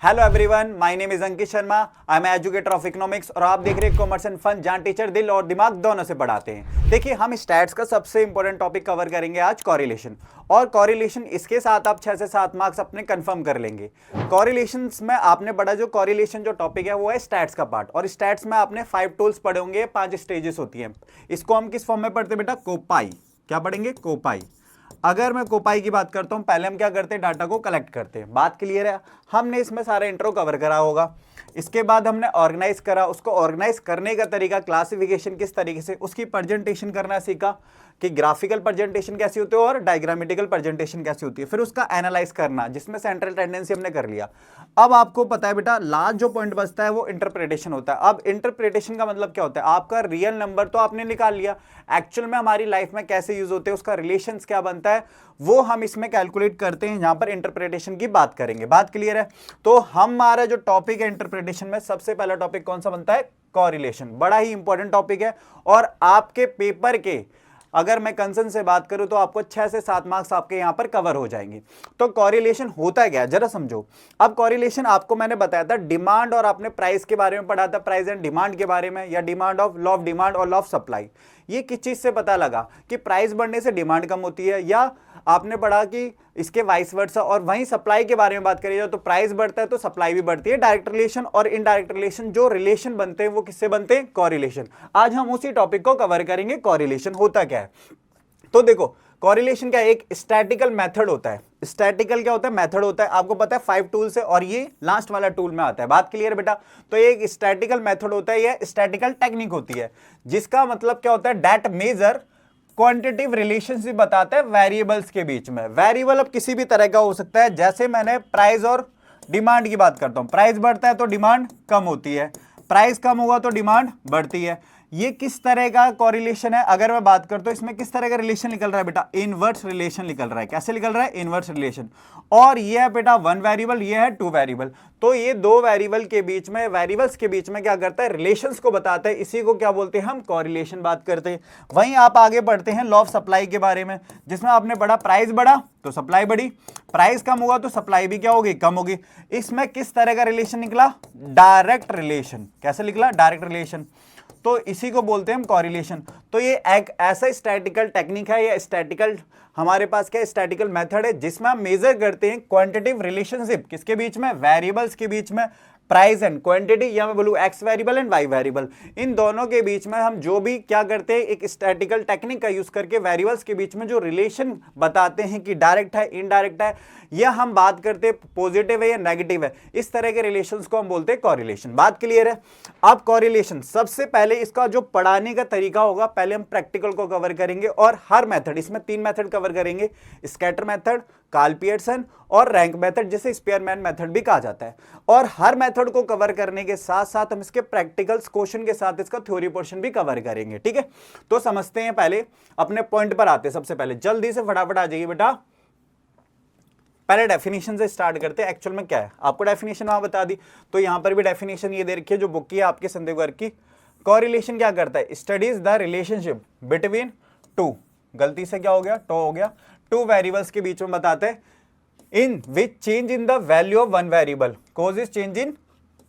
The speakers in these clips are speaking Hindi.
Hello everyone, my name is Ankit Sharma. I am educator of economics और आप देख रहे हैं कॉमर्स एंड फन, जहां टीचर दिल और दिमाग दोनों से पढ़ाते हैं। देखिए, हम स्टैट्स का सबसे इंपॉर्टेंट टॉपिक कवर करेंगे आज, कॉरिलेशन। और कॉरिलेशन इसके साथ आप 6 से 7 मार्क्स अपने कंफर्म कर लेंगे। कॉरिलेशन में आपने पढ़ा, जो कॉरिलेशन जो टॉपिक है वो है स्टैट्स का पार्ट। और स्टैट्स में आपने 5 टूल्स पढ़े होंगे, 5 स्टेजेस होती हैं। इसको हम किस फॉर्म में पढ़ते हैं बेटा? कोपाई। क्या पढ़ेंगे? कोपाई। अगर मैं कोपाई की बात करता हूं, पहले हम क्या करते हैं? डाटा को कलेक्ट करते हैं। बात क्लियर है? हमने इसमें सारा इंट्रो कवर करा होगा। इसके बाद हमने ऑर्गेनाइज करा, उसको ऑर्गेनाइज करने का तरीका, क्लासिफिकेशन किस तरीके से, उसकी प्रेजेंटेशन करना सीखा कि ग्राफिकल प्रेजेंटेशन कैसी होती है और डायग्रामेटिकल प्रेजेंटेशन कैसी होती है। फिर उसका एनालाइज करना, जिसमें सेंट्रल टेंडेंसी हमने कर लिया। अब आपको पता है बेटा, लास्ट जो पॉइंट बचता है वो इंटरप्रिटेशन होता है। अब इंटरप्रिटेशन का मतलब क्या होता है? आपका रियल नंबर तो आपने निकाल लिया, एक्चुअल में हमारी लाइफ में कैसे यूज होते हैं, उसका रिलेशंस क्या बनता है, वो हम इसमें कैलकुलेट करते हैं। यहां पर इंटरप्रिटेशन की बात करेंगे। बात क्लियर है? तो हमारा जो टॉपिक है इंटरप्रिटेशन में, सबसे पहला टॉपिक कौन सा बनता है? कॉरिलेशन। बड़ा ही इंपॉर्टेंट टॉपिक है। और आपके पेपर के, अगर मैं कंसर्न से बात करूं, तो आपको 6 से 7 मार्क्स आपके यहां पर कवर हो जाएंगे। तो कॉरिलेशन होता है क्या, जरा समझो। अब कॉरिलेशन आपको मैंने बताया था डिमांड, और आपने प्राइस के बारे में पढ़ा था, प्राइस एंड डिमांड के बारे में, या demand of law of demand और लॉ ऑफ सप्लाई। ये किस चीज से पता लगा कि प्राइस बढ़ने से डिमांड कम होती है, या आपने पढ़ा कि इसके वाइस वर्सा। और वहीं सप्लाई के बारे में बात करी जाए तो प्राइस बढ़ता है तो सप्लाई भी बढ़ती है। डायरेक्ट रिलेशन और इनडायरेक्ट रिलेशन, जो रिलेशन बनते हैं वो किससे बनते हैं? कॉरिलेशन। आज हम उसी टॉपिक को कवर करेंगे, कॉरिलेशन होता क्या है। तो देखो, कॉरिलेशन का एक स्टैटिकल मेथड होता है। स्टैटिकल क्या होता है? मेथड होता है। आपको पता है 5 टूल्स है और ये लास्ट वाला टूल में आता है। बात क्लियर बेटा? तो ये एक स्टैटिकल मेथड होता है, ये स्टैटिकल टेक्निक होती है, जिसका मतलब क्या होता है? दैट मेजर क्वांटिटेटिव रिलेशनशिप बताता है वेरिएबल्स के बीच में। वेरिएबल अब किसी भी तरह का हो सकता है। जैसे मैंने प्राइस और डिमांड की बात करता हूं, प्राइस बढ़ता है तो डिमांड कम होती है, प्राइस कम होगा तो डिमांड बढ़ती है। ये किस तरह का कॉरिलेशन है? अगर मैं बात करता हूं, इसमें किस तरह का रिलेशन निकल रहा है बेटा? इनवर्स रिलेशन निकल रहा है। कैसे निकल रहा है? Inverse relation. और ये है बेटा 1 वेरिएबल, ये है 2 वेरिएबल। तो ये 2 वेरिएबल के बीच में, वेरिएबल्स के बीच में क्या करता है? रिलेशंस को बताता है। इसी को क्या बोलते हैं हम? कॉरिलेशन बात करते हैं। वहीं आप आगे बढ़ते हैं लॉ ऑफ सप्लाई के बारे में, जिसमें आपने पढ़ा प्राइस बढ़ा तो सप्लाई बढ़ी, प्राइस कम हुआ तो सप्लाई भी क्या होगी? कम होगी। इसमें किस तरह का रिलेशन निकला? Direct relation. कैसे निकला? Direct relation. तो इसी को बोलते हैं हम कॉरिलेशन। तो ये एक ऐसा स्टैटिकल टेक्निक है, या स्टैटिकल हमारे पास क्या स्टैटिकल मेथड है, जिसमें हम मेजर करते हैं क्वांटिटेटिव रिलेशनशिप किसके बीच में? वेरिएबल्स के बीच में। प्राइस एंड क्वांटिटी, या मैं बोलूं X variable and Y variable, इन दोनों के बीच में हम जो भी क्या करते हैं, एक स्टैटिकल टेक्निक का यूज करके वेरिएबल्स के बीच में जो रिलेशन बताते हैं कि डायरेक्ट है, इनडायरेक्ट है, या हम बात करते हैं पॉजिटिव है या नेगेटिव है, इस तरह के रिलेशंस को हम बोलते हैं कॉरिलेशन। बात क्लियर है? अब कॉरिलेशन, सबसे पहले इसका जो पढ़ाने का तरीका होगा, पहले हम प्रैक्टिकल को कवर करेंगे और हर मेथड, इसमें 3 मेथड कवर करेंगे, स्कैटर मेथड, कार्ल पियर्सन और रैंक मेथड, जिसे स्पीयरमैन मेथड भी कहा जाता है। और हर मेथड को कवर करने के साथ साथ हम इसके प्रैक्टिकल्स क्वेश्चन के साथ इसका थ्योरी पोर्शन भी कवर करेंगे। ठीक है, तो समझते हैं, पहले अपने पॉइंट पर आते हैं। सबसे पहले जल्दी से फटाफट आ जाइए बेटा, पहले डेफिनेशन से स्टार्ट करते हैं। एक्चुअल में क्या है, आपको डेफिनेशन वहां बता दी, तो यहां पर भी डेफिनेशन ये दे रखी है जो बुक की है आपके संदेह वर्ग की। कॉरिलेशन क्या करता है? स्टडीज द रिलेशनशिप बिटवीन 2, गलती से क्या हो गया? टू हो गया, 2 वेरिएबल्स के बीच में बताते हैं, in which change in the value of 1 variable causes change in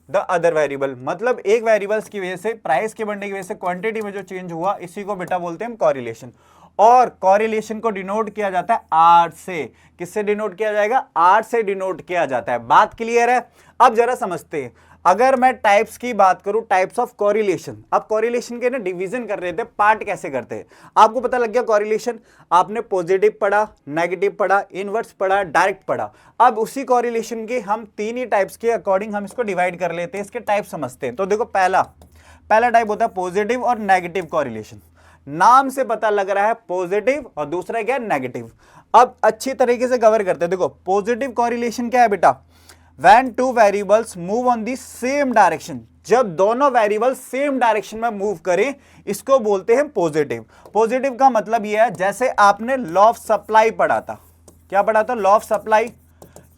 the other variable. मतलब एक वेरिएबल्स की वजह से, प्राइस के बढ़ने की वजह से क्वांटिटी में जो चेंज हुआ, इसी को बेटा बोलते हैं हम कॉरिलेशन। और कॉरिलेशन को डिनोट किया जाता है आर से। किससे डिनोट किया जाएगा? आर से डिनोट किया जाता है। बात क्लियर है? अब जरा समझते हैं। अगर मैं टाइप्स की बात करूं, टाइप्स ऑफ कॉरिलेशन, अब कॉरिलेशन के ना डिवीजन कर रहे थे, पार्ट कैसे करते हैं, आपको पता लग गया। कॉरिलेशन आपने पॉजिटिव पढ़ा, नेगेटिव पढ़ा, इनवर्स पढ़ा, डायरेक्ट पढ़ा। अब उसी कॉरिलेशन के हम 3 ही टाइप्स के अकॉर्डिंग हम इसको डिवाइड कर लेते हैं, इसके टाइप समझते हैं। तो देखो, पहला टाइप होता है पॉजिटिव और नेगेटिव कॉरिलेशन। नाम से पता लग रहा है पॉजिटिव, और दूसरा क्या है? नेगेटिव। अब अच्छी तरीके से कवर करते हैं। देखो, पॉजिटिव कॉरिलेशन क्या है बेटा? When 2 variables move on the same direction, जब दोनों वेरिएबल सेम डायरेक्शन में मूव करें, इसको बोलते हैं पॉजिटिव। पॉजिटिव का मतलब यह है, जैसे आपने लॉ ऑफ सप्लाई पढ़ा था। क्या पढ़ा था? Law of supply.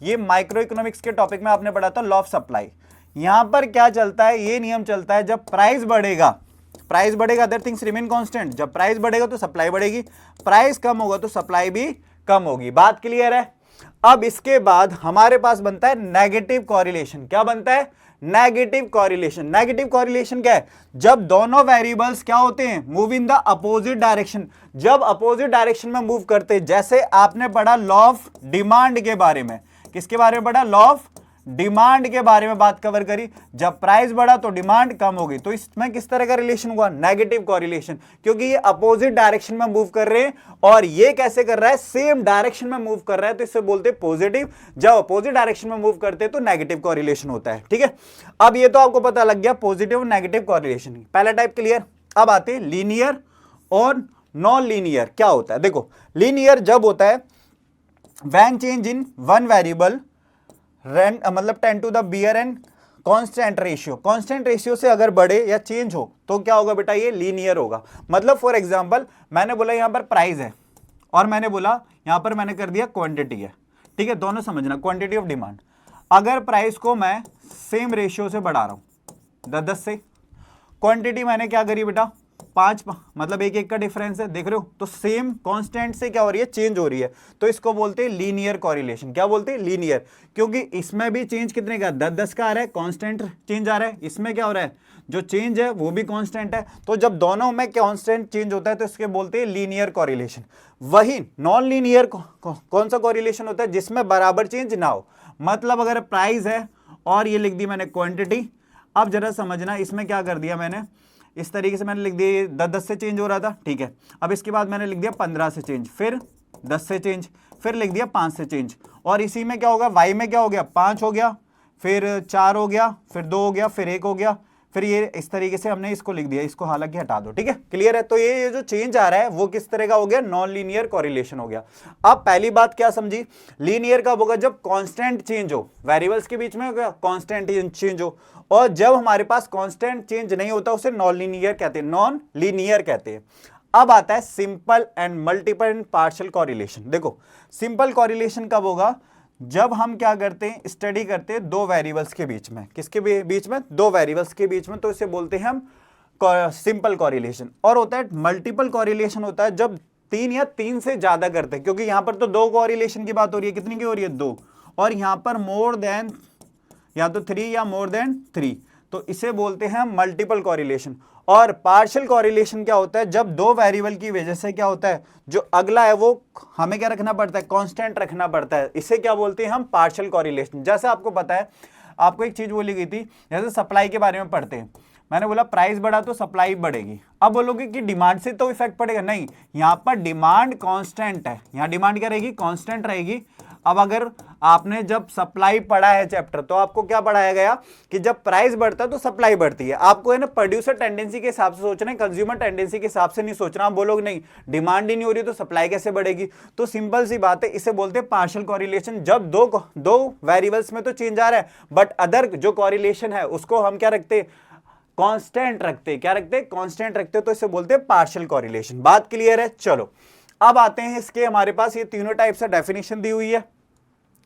ये माइक्रो इकोनॉमिक्स के टॉपिक में आपने पढ़ा था लॉ ऑफ सप्लाई। यहां पर क्या चलता है? ये नियम चलता है, जब प्राइस बढ़ेगा अदर थिंग्स रिमेन कांस्टेंट। जब प्राइस बढ़ेगा तो सप्लाई बढ़ेगी, प्राइस कम होगा तो सप्लाई भी कम होगी। बात क्लियर है? अब इसके बाद हमारे पास बनता है नेगेटिव कॉरिलेशन। क्या बनता है? Negative correlation. नेगेटिव कॉरिलेशन क्या है? जब दोनों वेरिएबल्स क्या होते हैं? Move in the opposite direction. जब अपोजिट डायरेक्शन में मूव करते हैं, जैसे आपने पढ़ा लॉ ऑफ डिमांड के बारे में। किसके बारे में पढ़ा? लॉ ऑफ डिमांड के बारे में बात कवर करी। जब प्राइस बढ़ा तो डिमांड कम होगी, तो इसमें किस तरह का रिलेशन हुआ? नेगेटिव कॉरिलेशन, क्योंकि ये अपोजिट डायरेक्शन में मूव कर रहे हैं और ये कैसे कर रहा है? सेम डायरेक्शन में मूव कर रहा है, तो इससे बोलते हैं पॉजिटिव। जब अपोजिट डायरेक्शन में मूव करते हैं तो नेगेटिव कॉरिलेशन होता है। ठीक है, अब ये तो आपको पता लग गया पॉजिटिव और नेगेटिव कॉरिलेशन। पहला टाइप क्लियर। अब आते हैं लीनियर और नॉन लीनियर। क्या होता है? देखो, लीनियर जब होता है when change in one variable मतलब 10 टू द बियर and constant ratio. Constant ratio से अगर बढ़े या चेंज हो तो क्या होगा बेटा? ये लीनियर होगा। मतलब फॉर एग्जांपल मैंने बोला यहां पर प्राइस है और मैंने बोला यहां पर मैंने कर दिया क्वांटिटी है। ठीक है, दोनों समझना, क्वांटिटी ऑफ डिमांड। अगर प्राइस को मैं सेम रेशियो से बढ़ा रहा हूं 10 से, क्वांटिटी मैंने क्या करी बेटा? 5, मतलब एक का डिफरेंस है, देख रहे हो? तो सेम कांस्टेंट से क्या हो रही है? चेंज हो रही है, तो इसको बोलते हैं लीनियर कॉरिलेशन। क्या बोलते हैं? लीनियर, क्योंकि इसमें भी चेंज कितने का? 10 का आ रहा है, कांस्टेंट चेंज आ रहा है। इसमें क्या हो रहा है? जो चेंज है वो भी कांस्टेंट है। तो जब दोनों में कांस्टेंट चेंज होता है तो इसके बोलते हैं लीनियर कॉरिलेशन। वही नॉन लीनियर कौन सा कॉरिलेशन होता है? जिसमें बराबर चेंज ना हो। मतलब अगर प्राइस है और ये लिख दी मैंने क्वांटिटी, अब जरा समझना, इसमें क्या कर दिया मैंने? इस तरीके से मैंने लिख दिया 10 से चेंज हो रहा था। ठीक है, अब इसके बाद मैंने लिख दिया 15 से चेंज, फिर 10 से चेंज, फिर लिख दिया 5 से चेंज। और इसी में क्या होगा? वाई में क्या हो गया? 5 हो गया, फिर 4 हो गया, फिर 2 हो गया, फिर 1 हो गया, फिर ये इस तरीके से हमने इसको लिख दिया। इसको हालांकि हटा दो। ठीक है, क्लियर है? तो ये जो चेंज आ रहा है वो किस तरह का हो गया? नॉन लीनियर कॉरिलेशन हो गया। अब पहली बात क्या समझी? लीनियर कब होगा? जब कांस्टेंट चेंज हो, वेरिएबल्स के बीच में कांस्टेंट चेंज हो। और जब हमारे पास कांस्टेंट चेंज नहीं होता उसे नॉन लीनियर कहते हैं, नॉन लीनियर कहते हैं। अब आता है simple and multiple and partial correlation. देखो, सिंपल कॉरिलेशन कब होगा? जब हम क्या करते हैं? स्टडी करते हैं दो वेरिएबल्स के बीच में। किसके बीच में? दो वेरिएबल्स के बीच में, तो इसे बोलते हैं हम सिंपल कॉरिलेशन। और होता है मल्टीपल कॉरिलेशन, होता है जब 3 या 3 से ज्यादा करते हैं, क्योंकि यहां पर तो 2 कॉरिलेशन की बात हो रही है। कितनी की हो रही है? 2। और यहां पर मोर देन या तो 3 या मोर देन 3, तो इसे बोलते हैं मल्टीपल कॉरिलेशन। और पार्शियल कॉरिलेशन क्या होता है? जब दो वेरिएबल की वजह से क्या होता है? जो अगला है वो हमें क्या रखना पड़ता है? कांस्टेंट रखना पड़ता है। इसे क्या बोलते हैं हम? Partial correlation. जैसे आपको पता है, आपको एक चीज बोली गई थी, जैसे सप्लाई के बारे में पढ़ते हैं, मैंने बोला प्राइस बढ़ा तो सप्लाई बढ़ेगी। अब बोलोगे कि डिमांड से तो इफेक्ट पड़ेगा, नहीं, यहां पर डिमांड कांस्टेंट है, यहां डिमांड क्या रहेगी? कांस्टेंट रहेगी। अब अगर आपने जब सप्लाई पढ़ा है चैप्टर, तो आपको क्या पढ़ाया गया कि जब प्राइस बढ़ता है तो सप्लाई बढ़ती है। आपको है ना प्रोड्यूसर टेंडेंसी के हिसाब से सोचना है, कंज्यूमर टेंडेंसी के हिसाब से नहीं सोचना। आप बोलोगे नहीं, डिमांड ही नहीं हो रही तो सप्लाई कैसे बढ़ेगी? तो सिंपल सी बात है, इसे बोलते हैं पार्शियल कॉरिलेशन। जब दो वेरिएबल्स में तो चेंज आ रहा है, बट अदर जो कॉरिलेशन है उसको हम क्या रखते हैं? कांस्टेंट रखते हैं। क्या रखते हैं? कांस्टेंट रखते हैं, तो इसे बोलते हैं पार्शियल कॉरिलेशन। बात क्लियर है? चलो अब आते हैं इसके, हमारे पास ये तीनों टाइप से डेफिनेशन दी हुई है।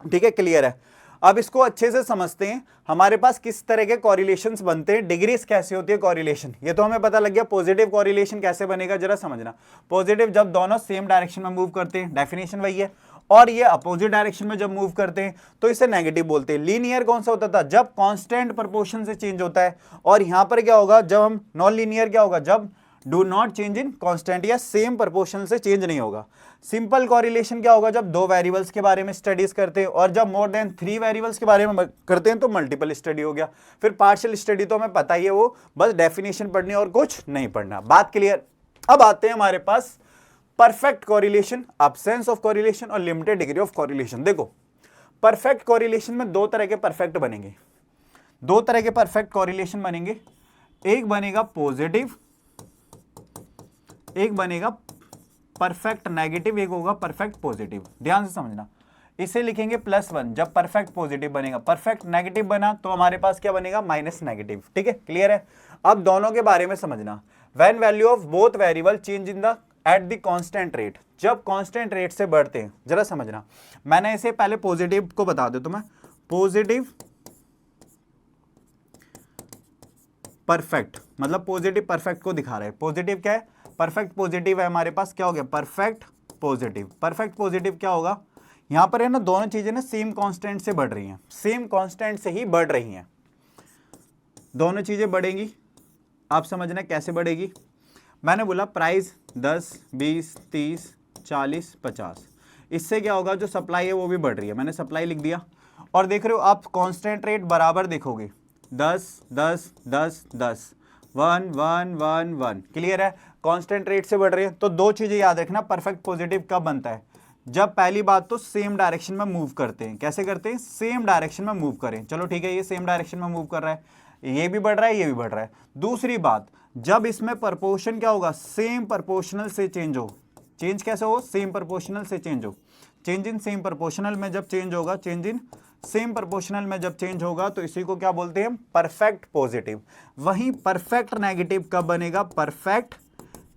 ठीक है, क्लियर है? अब इसको अच्छे से समझते हैं, हमारे पास किस तरह के कॉरिलेशंस बनते हैं, डिग्रीज कैसे होती है कॉरिलेशन। ये तो हमें पता लग गया। पॉजिटिव कॉरिलेशन कैसे बनेगा जरा समझना। पॉजिटिव जब दोनों सेम डायरेक्शन में मूव करते हैं, डेफिनेशन वही है। और ये अपोजिट डायरेक्शन में जब मूव करते हैं तो इसे नेगेटिव बोलते हैं। लीनियर कौन सा होता था? जब कांस्टेंट प्रोपोर्शन से चेंज होता है। और यहां पर क्या होगा? जब हम नॉन लीनियर क्या होगा? जब do not change in constant या सेम प्रोपोर्शन से चेंज नहीं होगा। सिंपल कॉरिलेशन क्या होगा? जब दो वेरिएबल्स के बारे में स्टडीज करते हैं। और जब मोर देन 3 वेरिएबल्स के बारे में करते हैं तो मल्टीपल स्टडी हो गया। फिर पार्शियल स्टडी तो हमें पता ही है, वो बस डेफिनेशन पढ़नी और कुछ नहीं पढ़ना। बात क्लियर? अब आते हैं हमारे पास perfect correlation, absence of correlation और लिमिटेड डिग्री ऑफ कॉरिलेशन। देखो, परफेक्ट कॉरिलेशन में दो तरह के परफेक्ट बनेंगे, दो तरह के परफेक्ट कॉरिलेशन बनेंगे। एक बनेगा पॉजिटिव, एक बनेगा परफेक्ट नेगेटिव, एक होगा परफेक्ट पॉजिटिव। ध्यान से समझना, इसे लिखेंगे +1 जब परफेक्ट पॉजिटिव बनेगा। परफेक्ट नेगेटिव बना तो हमारे पास क्या बनेगा? Minus negative. ठीक है, क्लियर है? अब दोनों के बारे में समझना। When value of both variable change in the at the constant rate, जब कांस्टेंट रेट से बढ़ते हैं, जरा समझना। मैंने इसे पहले पॉजिटिव को बता दो तुम्हें, पॉजिटिव परफेक्ट, मतलब पॉजिटिव परफेक्ट को दिखा रहे हैं। पॉजिटिव क्या है? परफेक्ट पॉजिटिव है हमारे पास। क्या हो गया? Perfect positive. परफेक्ट पॉजिटिव क्या होगा? यहां पर है ना दोनों चीजें ना सेम कांस्टेंट से बढ़ रही हैं, सेम कांस्टेंट से ही बढ़ रही हैं, दोनों चीजें बढ़ेंगी। आप समझना कैसे बढ़ेगी। मैंने बोला प्राइस 10, 20, 30, 40, 50, इससे क्या होगा, जो सप्लाई है वो भी बढ़ रही है, मैंने सप्लाई लिख दिया। और देख रहे हो आप कांस्टेंट रेट बराबर देखोगे, 10, 10, 10, 10, 1, 1, 1, 1, क्लियर है, कांस्टेंट रेट से बढ़ रही है। तो दो चीजें याद रखना, परफेक्ट पॉजिटिव कब बनता है, जब पहली बात तो सेम डायरेक्शन में मूव करते हैं। कैसे करते हैं, सेम डायरेक्शन में मूव करें। चलो ठीक है, ये सेम डायरेक्शन में मूव कर रहा है, ये भी बढ़ रहा है, ये भी बढ़ रहा है। दूसरी बात, जब इसमें प्रपोर्शन क्या होगा, सेम प्रपोर्शनल से चेंज हो। चेंज कैसे हो, सेम प्रपोर्शनल से चेंज हो। चेंज इन सेम प्रपोर्शनल में जब चेंज होगा, चेंज इन सेम प्रपोर्शनल में जब चेंज होगा तो इसी को क्या बोलते हैं, परफेक्ट पॉजिटिव। वहीं परफेक्ट नेगेटिव कब बनेगा, परफेक्ट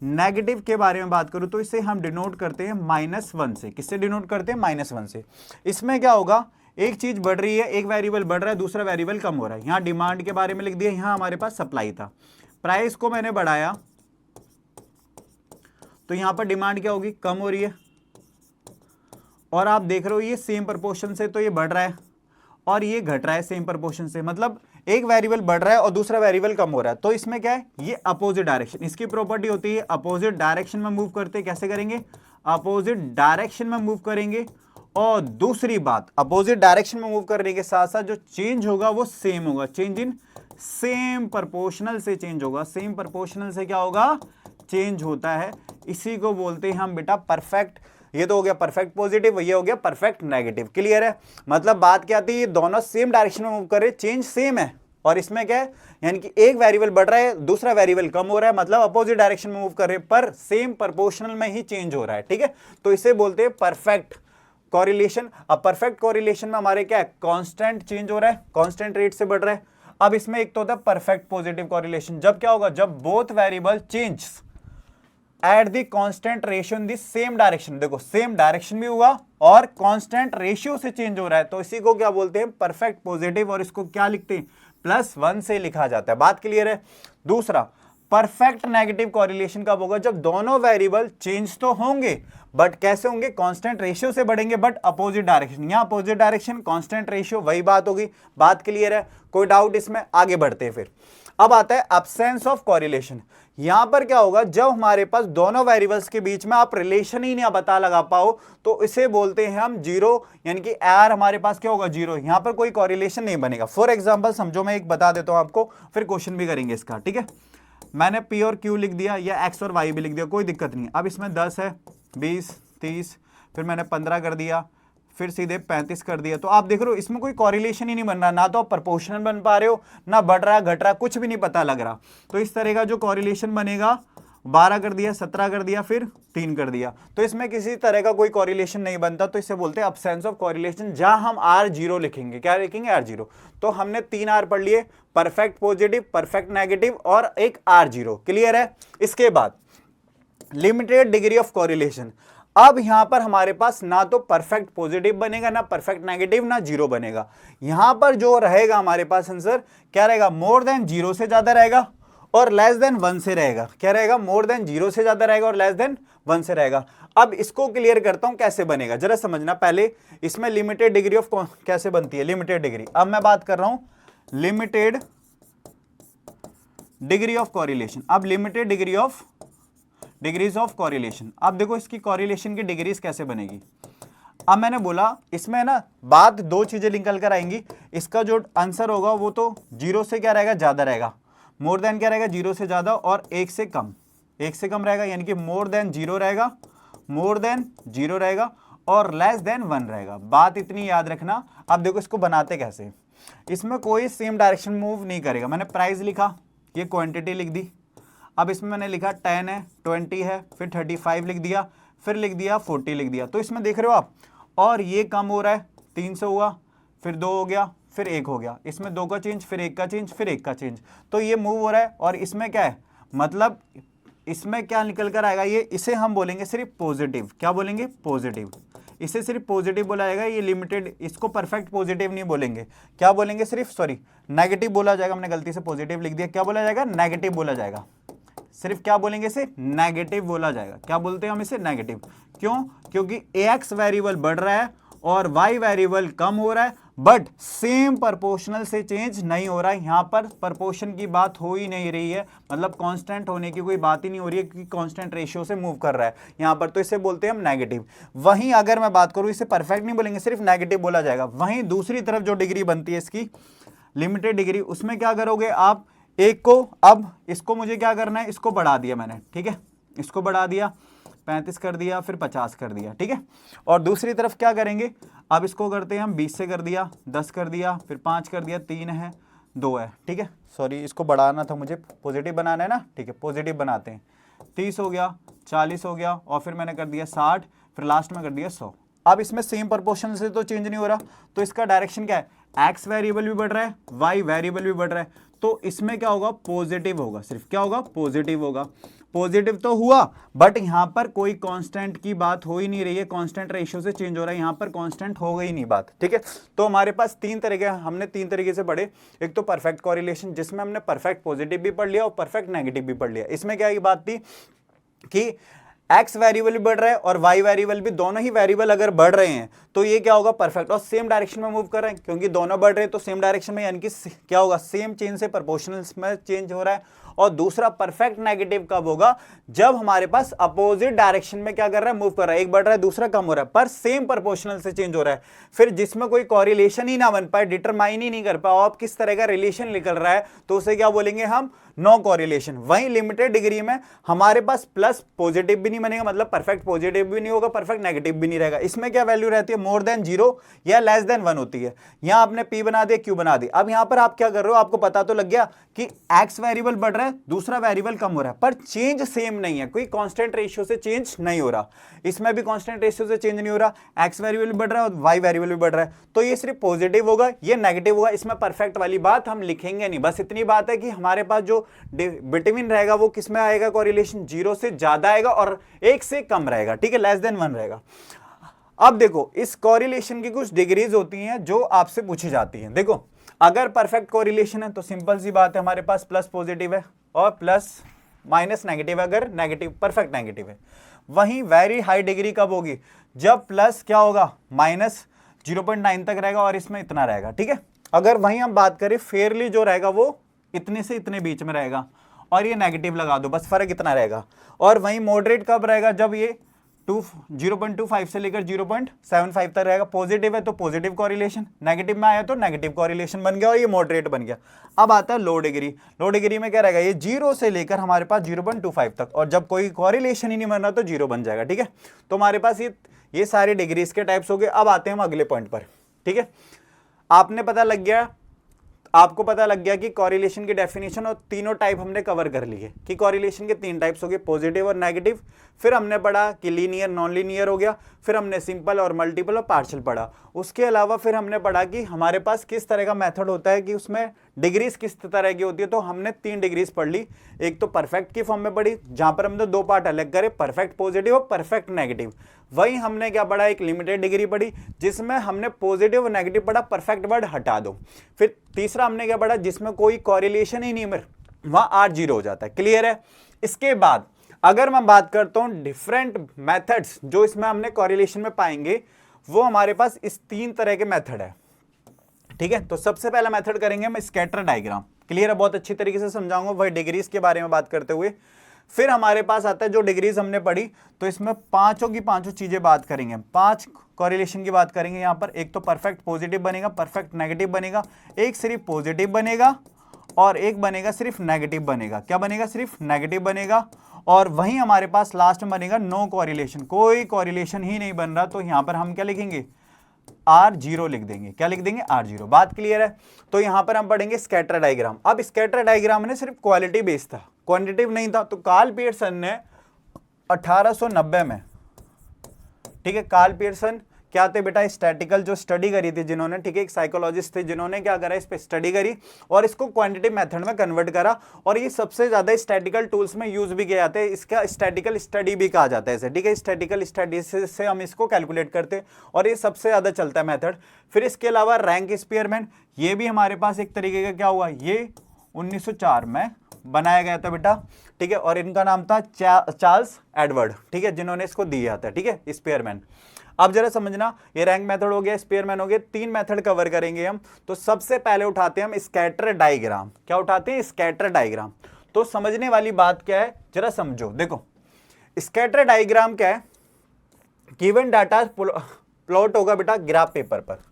नेगेटिव के बारे में बात करूं तो इसे हम डिनोट करते हैं -1 से। किससे डिनोट करते हैं, -1 से। इसमें क्या होगा, एक चीज बढ़ रही है, एक वेरिएबल बढ़ रहा है, दूसरा वेरिएबल कम हो रहा है। यहां डिमांड के बारे में लिख दिया, यहां हमारे पास सप्लाई था, प्राइस को मैंने बढ़ाया तो यहां पर डिमांड क्या होगी, कम हो रही है। और आप देख रहे हो ये सेम प्रोपोर्शन से तो ये बढ़ रहा है और ये घट रहा है सेम प्रोपोर्शन से, मतलब एक वेरिएबल बढ़ रहा है और दूसरा वेरिएबल कम हो रहा है। तो इसमें क्या है, ये अपोजिट डायरेक्शन, इसकी प्रॉपर्टी होती है अपोजिट डायरेक्शन में मूव करते। कैसे करेंगे, अपोजिट डायरेक्शन में मूव करेंगे। और दूसरी बात, अपोजिट डायरेक्शन में मूव करने के साथ साथ जो चेंज होगा वो सेम होगा, चेंज इन सेम प्रोपोर्शनल से चेंज होगा। सेम प्रोपोर्शनल से क्या होगा, चेंज होता है। इसी को बोलते हैं हम बेटा परफेक्ट। ये तो हो गया परफेक्ट पॉजिटिव, ये हो गया परफेक्ट नेगेटिव। क्लियर है, मतलब बात क्या आती है, दोनों सेम डायरेक्शन में मूव कर रहे, चेंज सेम है। और इसमें क्या है, यानी कि एक वेरिएबल बढ़ रहा है, दूसरा वेरिएबल कम हो रहा है, मतलब अपोजिट डायरेक्शन में मूव कर रहे हैं पर सेम प्रोपोर्शनल में ही चेंज हो रहा है। ठीक है, तो इसे बोलते हैं परफेक्ट कोरिलेशन। अब परफेक्ट कोरिलेशन में हमारे क्या है, कांस्टेंट चेंज हो रहा है, कांस्टेंट रेट से बढ़ रहा है। अब इसमें एक तो होता है परफेक्ट पॉजिटिव कोरिलेशन, जब क्या होगा, जब both variable change at the constant ratio in the same direction. देखो सेम डायरेक्शन भी हुआ और कांस्टेंट रेशियो से चेंज हो रहा है, तो इसी को क्या बोलते हैं, परफेक्ट पॉजिटिव। और इसको क्या लिखते हैं, +1 से लिखा जाता है। बात क्लियर है। दूसरा, परफेक्ट नेगेटिव कोरिलेशन कब होगा, जब दोनों वेरिएबल चेंज तो होंगे बट कैसे होंगे, कांस्टेंट रेशियो से बढ़ेंगे बट अपोजिट डायरेक्शन। यहां अपोजिट डायरेक्शन, कांस्टेंट रेशियो, वही बात होगी। बात क्लियर है, कोई डाउट इसमें, आगे बढ़ते हैं। फिर अब आता है एब्सेंस ऑफ कोरिलेशन। यहां पर क्या होगा, जब हमारे पास दोनों वेरिएबल्स के बीच में आप रिलेशन ही नहीं पता लगा पाओ तो इसे बोलते हैं हम जीरो, यानी कि आर हमारे पास क्या होगा, जीरो। यहां पर कोई कोरिलेशन नहीं बनेगा। फॉर एग्जांपल समझो, मैं एक बता देता हूं आपको, फिर क्वेश्चन भी करेंगे इसका। ठीक है, मैंने P और Q लिख दिया या X और Y भी लिख दिया, कोई दिक्कत नहीं। अब इसमें 10 है, 20, 30, फिर मैंने 15 कर दिया, फिर सीधे 35 कर दिया। तो आप देख रहे हो इसमें कोई कोरिलेशन ही नहीं बन रहा, ना तो प्रोपोर्शनल बन पा रहे हो, ना बढ़ रहा घट रहा, कुछ भी नहीं पता लग रहा। तो इस तरह का जो कोरिलेशन बनेगा, 12 कर दिया, 17 कर दिया, फिर 3 कर दिया, तो इसमें किसी तरह का कोई कोरिलेशन नहीं बनता। तो इसे बोलते हैं एब्सेंस ऑफ कोरिलेशन, जहां हम R0 लिखेंगे। क्या लिखेंगे, R0। तो हमने 3 R पढ़ लिए, परफेक्ट पॉजिटिव, परफेक्ट नेगेटिव और एक R0। क्लियर है। इसके बाद लिमिटेड डिग्री ऑफ कोरिलेशन। अब यहां पर हमारे पास ना तो परफेक्ट पॉजिटिव बनेगा, ना परफेक्ट नेगेटिव, ना जीरो बनेगा। यहां पर जो रहेगा हमारे पास आंसर क्या रहेगा, मोर देन 0 से ज्यादा रहेगा और लेस देन 1 से रहेगा। क्या रहेगा, मोर देन 0 से ज्यादा रहेगा और लेस देन 1 से रहेगा। अब इसको क्लियर करता हूं कैसे बनेगा, जरा समझना। पहले इसमें लिमिटेड डिग्री ऑफ कैसे बनती है, लिमिटेड डिग्री। अब मैं बात कर रहा हूं लिमिटेड डिग्री ऑफ कोरिलेशन। अब लिमिटेड डिग्रीज ऑफ कोरिलेशन। अब देखो इसकी कोरिलेशन की डिग्रीज कैसे बनेगी। अब मैंने बोला इसमें ना बात दो चीजें निकल कर आएंगी। इसका जो आंसर होगा वो तो 0 से क्या रहेगा, ज्यादा रहेगा। मोर देन क्या रहेगा, 0 से ज्यादा, और 1 से कम, 1 से कम रहेगा, यानी कि मोर देन 0 रहेगा, मोर देन 0 रहेगा और लेस देन 1 रहेगा। बात इतनी याद रखना। अब देखो इसको बनाते कैसे, इसमें कोई सेम डायरेक्शन मूव नहीं करेगा। मैंने प्राइस लिखा, ये क्वांटिटी लिख दी। अब इसमें मैंने लिखा 10 है, 20 है, फिर 35 लिख दिया, फिर लिख दिया 40 लिख दिया। तो इसमें देख रहे हो आप, और ये कम हो रहा है, 3 से हुआ, फिर 2 हो गया, फिर 1 हो गया। इसमें 2 का चेंज, फिर 1 का चेंज, फिर 1 का चेंज। तो ये मूव हो रहा है। और इसमें क्या है, मतलब इसमें क्या निकल कर आएगा, ये इसे हम बोलेंगे सिर्फ पॉजिटिव। क्या बोलेंगे, पॉजिटिव। इसे सिर्फ पॉजिटिव बोला जाएगा। ये लिमिटेड, इसको परफेक्ट पॉजिटिव नहीं बोलेंगे। क्या बोलेंगे, सिर्फ सॉरी नेगेटिव बोला जाएगा। हमने गलती से पॉजिटिव लिख दिया, क्या बोला जाएगा, नेगेटिव बोला जाएगा। सिर्फ क्या बोलेंगे, इसे नेगेटिव बोला जाएगा। क्या बोलते हैं हम इसे, नेगेटिव। क्यों, क्योंकि AX वेरिएबल बढ़ रहा है और वाई वेरिएबल कम हो रहा है, बट सेम प्रोपोर्शनल से चेंज नहीं हो रहा है। यहां पर प्रोपोर्शन की बात हो ही नहीं रही है, मतलब कांस्टेंट होने की कोई बात ही नहीं हो रही है, क्योंकि कांस्टेंट रेशियो से मूव कर रहा है यहां पर, तो इसे बोलते हैं हम नेगेटिव। वहीं अगर मैं बात करूं, इसे परफेक्ट नहीं बोलेंगे, सिर्फ नेगेटिव बोला जाएगा। वहीं दूसरी तरफ जो डिग्री बनती है इसकी लिमिटेड डिग्री, उसमें क्या करोगे आप, एक को, अब इसको मुझे क्या करना है, इसको बढ़ा दिया मैंने, ठीक है, इसको बढ़ा दिया, 35 कर दिया, फिर 50 कर दिया, ठीक है। और दूसरी तरफ क्या करेंगे, अब इसको करते हैं हम 20 से कर दिया, 10 कर दिया, फिर 5 कर दिया, 3 है, 2 है, ठीक है। सॉरी, इसको बढ़ाना था मुझे, पॉजिटिव बनाना है ना, ठीक है, पॉजिटिव बनाते हैं। 30 हो गया, 40 हो गया, और फिर मैंने कर दिया 60, फिर लास्ट में कर दिया 100। अब इसमें सेम प्रोपोर्शन से तो चेंज नहीं हो रहा, तो इसका डायरेक्शन क्या है, एक्स वेरिएबल भी बढ़ रहा है, वाई वेरिएबल भी बढ़ रहा है, तो इसमें क्या होगा, पॉजिटिव होगा, सिर्फ क्या होगा, पॉजिटिव होगा। पॉजिटिव तो हुआ, बट यहां पर कोई कांस्टेंट की बात हो ही नहीं रही है, कांस्टेंट रेशियो से चेंज हो रहा है, यहां पर कांस्टेंट हो गई नहीं बात, ठीक है। तो हमारे पास हमने तीन तरीके से पढ़े। एक तो परफेक्ट कोरिलेशन, जिसमें हमने परफेक्ट पॉजिटिव भी पढ़ लिया और परफेक्ट नेगेटिव भी पढ़ लिया। इसमें क्या की बात थी कि एक्स वेरिएबल भी बढ़ रहा है और वाई वेरिएबल भी, दोनों ही वेरिएबल अगर बढ़ रहे हैं तो ये क्या होगा, परफेक्ट, और सेम डायरेक्शन में मूव कर रहे हैं, क्योंकि दोनों बढ़ रहे हैं तो सेम डायरेक्शन में, यानी कि क्या होगा, सेम चेंज से प्रोपोर्शनल में चेंज हो रहा है। और दूसरा परफेक्ट नेगेटिव कब होगा, जब हमारे पास अपोजिट डायरेक्शन में क्या कर रहा है, मूव कर रहा है, एक बढ़ रहा है दूसरा कम हो रहा है, पर सेम प्रोपोर्शनल से चेंज हो रहा है। फिर जिसमें कोई कॉरिलेशन ही ना बन पाए, डिटरमाइन ही नहीं कर पाए आप किस तरह का रिलेशन निकल रहा है, तो उसे क्या बोलेंगे हम, नो कॉरिलेशन। वहीं लिमिटेड डिग्री में हमारे पास प्लस पॉजिटिव भी नहीं बनेगा, मतलब परफेक्ट पॉजिटिव भी नहीं होगा, परफेक्ट नेगेटिव भी नहीं रहेगा। इसमें क्या वैल्यू रहती है, मोर देन 0 या लेस देन 1 होती है। यहां आपने p बना दिया, q बना दिया। अब यहां पर आप क्या कर रहे हो, आपको पता तो लग गया कि x वेरिएबल बढ़ रहा है, दूसरा वेरिएबल कम हो रहा है, पर चेंज सेम नहीं है, कोई कांस्टेंट रेशियो से चेंज नहीं हो रहा। इसमें भी कांस्टेंट रेशियो से चेंज नहीं हो रहा, x वेरिएबल बढ़ रहा है और y वेरिएबल भी बढ़ रहा है, तो ये सिर्फ पॉजिटिव होगा, ये नेगेटिव होगा। इसमें परफेक्ट वाली बात हम लिखेंगे नहीं, बस इतनी बात है कि हमारे पास जो बिटवीन रहेगा वो किसमें आएगा, कोरिलेशन 0 से ज्यादा आएगा और 1 से कम रहेगा, ठीक है, लेस देन 1 रहेगा। अब देखो, इस कोरिलेशन की कुछ डिग्रीज होती हैं जो आपसे पूछी जाती हैं। देखो, अगर परफेक्ट कोरिलेशन है तो सिंपल सी बात है, हमारे पास प्लस पॉजिटिव है और प्लस माइनस नेगेटिव, अगर नेगेटिव परफेक्ट नेगेटिव है। वहीं वेरी हाई डिग्री कब होगी, जब प्लस क्या होगा, माइनस 0.9 तक रहेगा और इसमें इतना रहेगा, ठीक है। अगर वहीं हम बात करें फेयरली, जो रहेगा वो इतने से इतने बीच में रहेगा, और ये नेगेटिव लगा दो, बस फर्क इतना रहेगा। और वहीं मॉडरेट कब रहेगा, जब ये 0.25 से लेकर 0.75 तक रहेगा। पॉजिटिव है तो पॉजिटिव कोरिलेशन, नेगेटिव में आया तो नेगेटिव कोरिलेशन बन गया और ये मॉडरेट बन गया। अब आता है लो डिग्री। लो डिग्री में क्या रहेगा, ये 0 से लेकर हमारे पास 0.25 तक, और जब कोई कोरिलेशन ही नहीं बन रहा तो 0 बन जाएगा, ठीक है। तो हमारे पास ये सारे डिग्रीज के टाइप्स हो गए। अब आते हैं हम अगले पॉइंट पर, ठीक है। आपको पता लग गया कि कोरिलेशन की डेफिनेशन और तीनों टाइप हमने कवर कर ली है, कि कोरिलेशन के 3 टाइप्स हो गए, पॉजिटिव और नेगेटिव। फिर हमने पढ़ा कि लीनियर नॉन लीनियर हो गया, फिर हमने सिंपल और मल्टीपल और पार्शियल पढ़ा। उसके अलावा फिर हमने पढ़ा कि हमारे पास किस तरह का मेथड होता है, कि उसमें डिग्रीज किस तरह की होती है। तो हमने 3 डिग्रीज पढ़ ली। एक तो परफेक्ट की फॉर्म में पढ़ी, जहां पर हमने 2 पार्ट अलग करे, परफेक्ट पॉजिटिव और परफेक्ट नेगेटिव। वही हमने क्या पढ़ा, एक लिमिटेड डिग्री पढ़ी, जिसमें हमने पॉजिटिव और नेगेटिव पढ़ा, परफेक्ट वर्ड हटा दो। फिर तीसरा हमने क्या पढ़ा, जिसमें कोई कोरिलेशन ही नहीं है, वहां R0 हो जाता है। क्लियर है। इसके बाद अगर मैं बात करता हूं डिफरेंट मेथड्स जो इसमें हमने कोरिलेशन में पाएंगे, वो हमारे पास इस 3 तरह के मेथड है, ठीक है। तो सबसे पहला मेथड करेंगे हम स्कैटर डायग्राम। क्लियर है, बहुत अच्छी तरीके से समझाऊंगा वही डिग्रीज के बारे में बात करते हुए। फिर हमारे पास आता है जो डिग्रीज हमने पढ़ी, तो इसमें पांचों की पांचों चीजें बात करेंगे, 5 कोरिलेशन की बात करेंगे यहां पर। एक तो परफेक्ट पॉजिटिव बनेगा, परफेक्ट नेगेटिव बनेगा, एक सिर्फ पॉजिटिव बनेगा और एक बनेगा सिर्फ नेगेटिव बनेगा। क्या बनेगा, सिर्फ नेगेटिव बनेगा। और वहीं हमारे पास लास्ट में बनेगा नो कोरिलेशन, कोई कोरिलेशन ही नहीं बन रहा, तो यहां पर हम क्या लिखेंगे, R0 लिख देंगे। क्या लिख देंगे, R0। बात क्लियर है। तो यहां पर हम पढ़ेंगे स्कैटर डायग्राम। अब स्कैटर डायग्राम ने सिर्फ क्वालिटी बेस था, क्वांटिटेटिव नहीं था। तो कार्ल पियर्सन ने 1890 में, ठीक है, कार्ल पियर्सन क्या थे बेटा, स्टैटिकल जो स्टडी करी थी जिन्होंने, ठीक है, एक साइकोलॉजिस्ट थे जिन्होंने क्या करा, इस पे स्टडी करी और इसको क्वांटिटेटिव मेथड में कन्वर्ट करा। और ये सबसे ज्यादा स्टैटिकल टूल्स में यूज भी किया जाता है, इसका स्टैटिकल स्टडी भी कहा जाता है इसे, ठीक है। स्टैटिकल स्टडी से हम इसको कैलकुलेट करते हैं और ये सबसे ज्यादा चलता है मेथड। फिर इसके अलावा रैंक स्पीयरमैन, ये भी हमारे पास एक तरीके का क्या हुआ, ये 1904 में बनाया गया था बेटा, ठीक है। और इनका नाम था चार्ल्स एडवर्ड, ठीक है, जिन्होंने इसको दिया था, ठीक है, स्पीयरमैन। अब जरा समझना, ये रैंक मेथड हो गया, स्पेयरमैन हो गया, 3 मेथड कवर करेंगे हम। तो सबसे पहले उठाते हैं हम स्कैटर डायग्राम। क्या उठाते हैं? Scatter diagram. तो समझने वाली बात क्या है, जरा समझो। देखो स्कैटर डायग्राम क्या है, गिवन डाटा प्लॉट होगा बेटा ग्राफ पेपर पर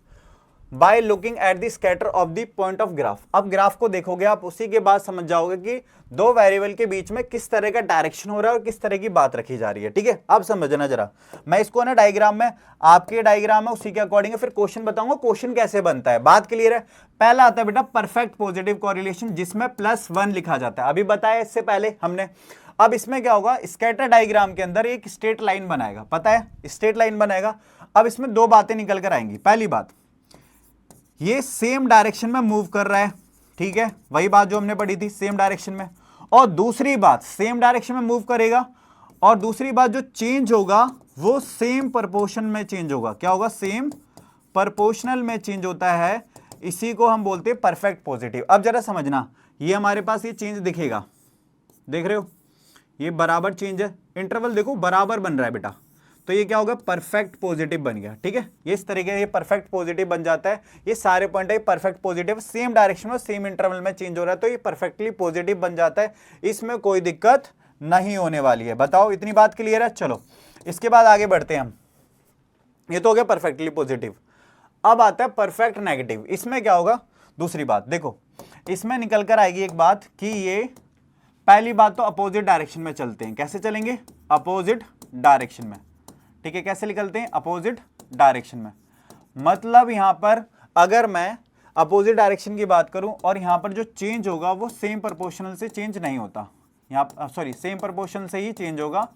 by looking at the scatter of the point of graph. अब ग्राफ को देखोगे आप, उसी के बाद समझ जाओगे कि दो वेरिएबल के बीच में किस तरह का डायरेक्शन हो रहा है और किस तरह की बात रखी जा रही है। ठीक है, अब समझना जरा, मैं इसको ना डायग्राम में, आपके डायग्राम में उसी के अकॉर्डिंग फिर क्वेश्चन बताऊंगा, क्वेश्चन कैसे बनता है। बात क्लियर है? पहला आता है बेटा परफेक्ट पॉजिटिव कोरिलेशन, जिसमें +1 लिखा जाता है, अभी बताया इससे पहले हमने। अब इसमें क्या होगा, स्कैटर डायग्राम के अंदर एक स्ट्रेट लाइन बनाएगा, पता है स्ट्रेट लाइन बनाएगा। अब इसमें दो बातें निकल कर आएंगी। पहली बात, ये सेम डायरेक्शन में मूव कर रहा है, ठीक है, वही बात जो हमने पढ़ी थी, सेम डायरेक्शन में। और दूसरी बात, सेम डायरेक्शन में मूव करेगा, और दूसरी बात जो चेंज होगा वो सेम प्रोपोर्शन में चेंज होगा। क्या होगा? सेम प्रोपोर्शनल में चेंज होता है, इसी को हम बोलते हैं परफेक्ट पॉजिटिव। अब जरा समझना, ये हमारे पास ये चेंज दिखेगा, देख रहे हो, ये बराबर चेंज है, इंटरवल देखो बराबर बन रहा है बेटा, तो ये क्या होगा? परफेक्ट पॉजिटिव बन गया। ठीक है, ये इस तरीके ये परफेक्ट पॉजिटिव बन जाता है। ये सारे पॉइंट है परफेक्ट पॉजिटिव, सेम डायरेक्शन में सेम इंटरवल में चेंज हो रहा है, तो ये परफेक्टली पॉजिटिव बन जाता है, इसमें कोई दिक्कत नहीं होने वाली है। बताओ, इतनी बात क्लियर है? चलो इसके बाद आगे बढ़ते हैं हम। ये तो हो गया परफेक्टली पॉजिटिव। अब आता है परफेक्ट नेगेटिव। इसमें क्या होगा? दूसरी बात देखो, इसमें निकल कर आएगी एक बात कि ये पहली बात तो अपोजिट डायरेक्शन में चलते हैं। कैसे चलेंगे? अपोजिट डायरेक्शन में। ठीक है, कैसे निकलते हैं? अपोजिट डायरेक्शन में। मतलब यहां पर अगर मैं अपोजिट डायरेक्शन की बात करूं और यहां पर जो चेंज होगा वो सेम प्रोपोर्शनल से चेंज नहीं होता, यहाँ सॉरी सेम प्रोपोर्शनल से ही चेंज होगा,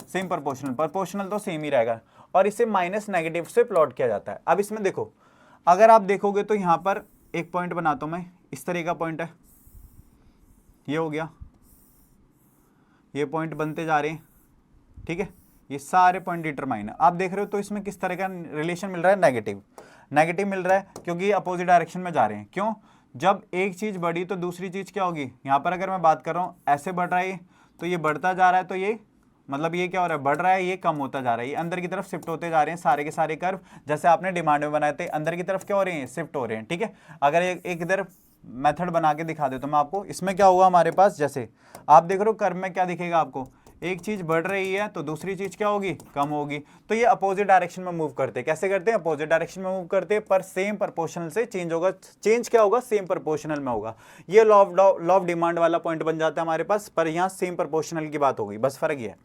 सेम प्रोपोर्शनल तो सेम ही रहेगा, और इसे माइनस नेगेटिव से प्लॉट किया जाता है। अब इसमें देखो, अगर आप देखोगे तो यहां पर एक पॉइंट बनाता हूं मैं, इस तरह का पॉइंट है, ये हो गया, ये पॉइंट बनते जा रहे हैं, ठीक है, ये सारे पॉइंट डिटरमाइन है। आप देख रहे हो तो इसमें किस तरह का रिलेशन मिल रहा है? नेगेटिव। नेगेटिव मिल रहा है क्योंकि ये अपोजिट डायरेक्शन में जा रहे हैं। क्यों? जब एक चीज बढ़ी तो दूसरी चीज क्या होगी? यहाँ पर अगर मैं बात कर रहा हूँ, ऐसे बढ़ रहा है तो ये बढ़ता जा रहा है, तो ये मतलब ये क्या हो रहा है? बढ़ रहा है, ये कम होता जा रहा है, ये अंदर की तरफ शिफ्ट होते जा रहे हैं सारे के सारे कर्व, जैसे आपने डिमांड में बनाए थे, अंदर की तरफ क्या हो रहे हैं? शिफ्ट हो रहे हैं। ठीक है, अगर एक इधर मेथड बना के दिखा देता हूं मैं आपको, इसमें क्या हुआ हमारे पास, जैसे आप देख रहे हो कर्व में क्या दिखेगा आपको? एक चीज बढ़ रही है तो दूसरी चीज क्या होगी? कम होगी। तो ये अपोजिट डायरेक्शन में मूव करते हैं। कैसे करते हैं? अपोजिट डायरेक्शन में मूव करते हैं, पर सेम प्रोपोर्शनल से चेंज होगा। चेंज क्या होगा? सेम प्रोपोर्शनल में होगा। ये लॉ ऑफ डिमांड वाला पॉइंट बन जाता है हमारे पास, पर यहाँ सेम प्रोपोर्शनल की बात हो गई, बस फर्क ये है।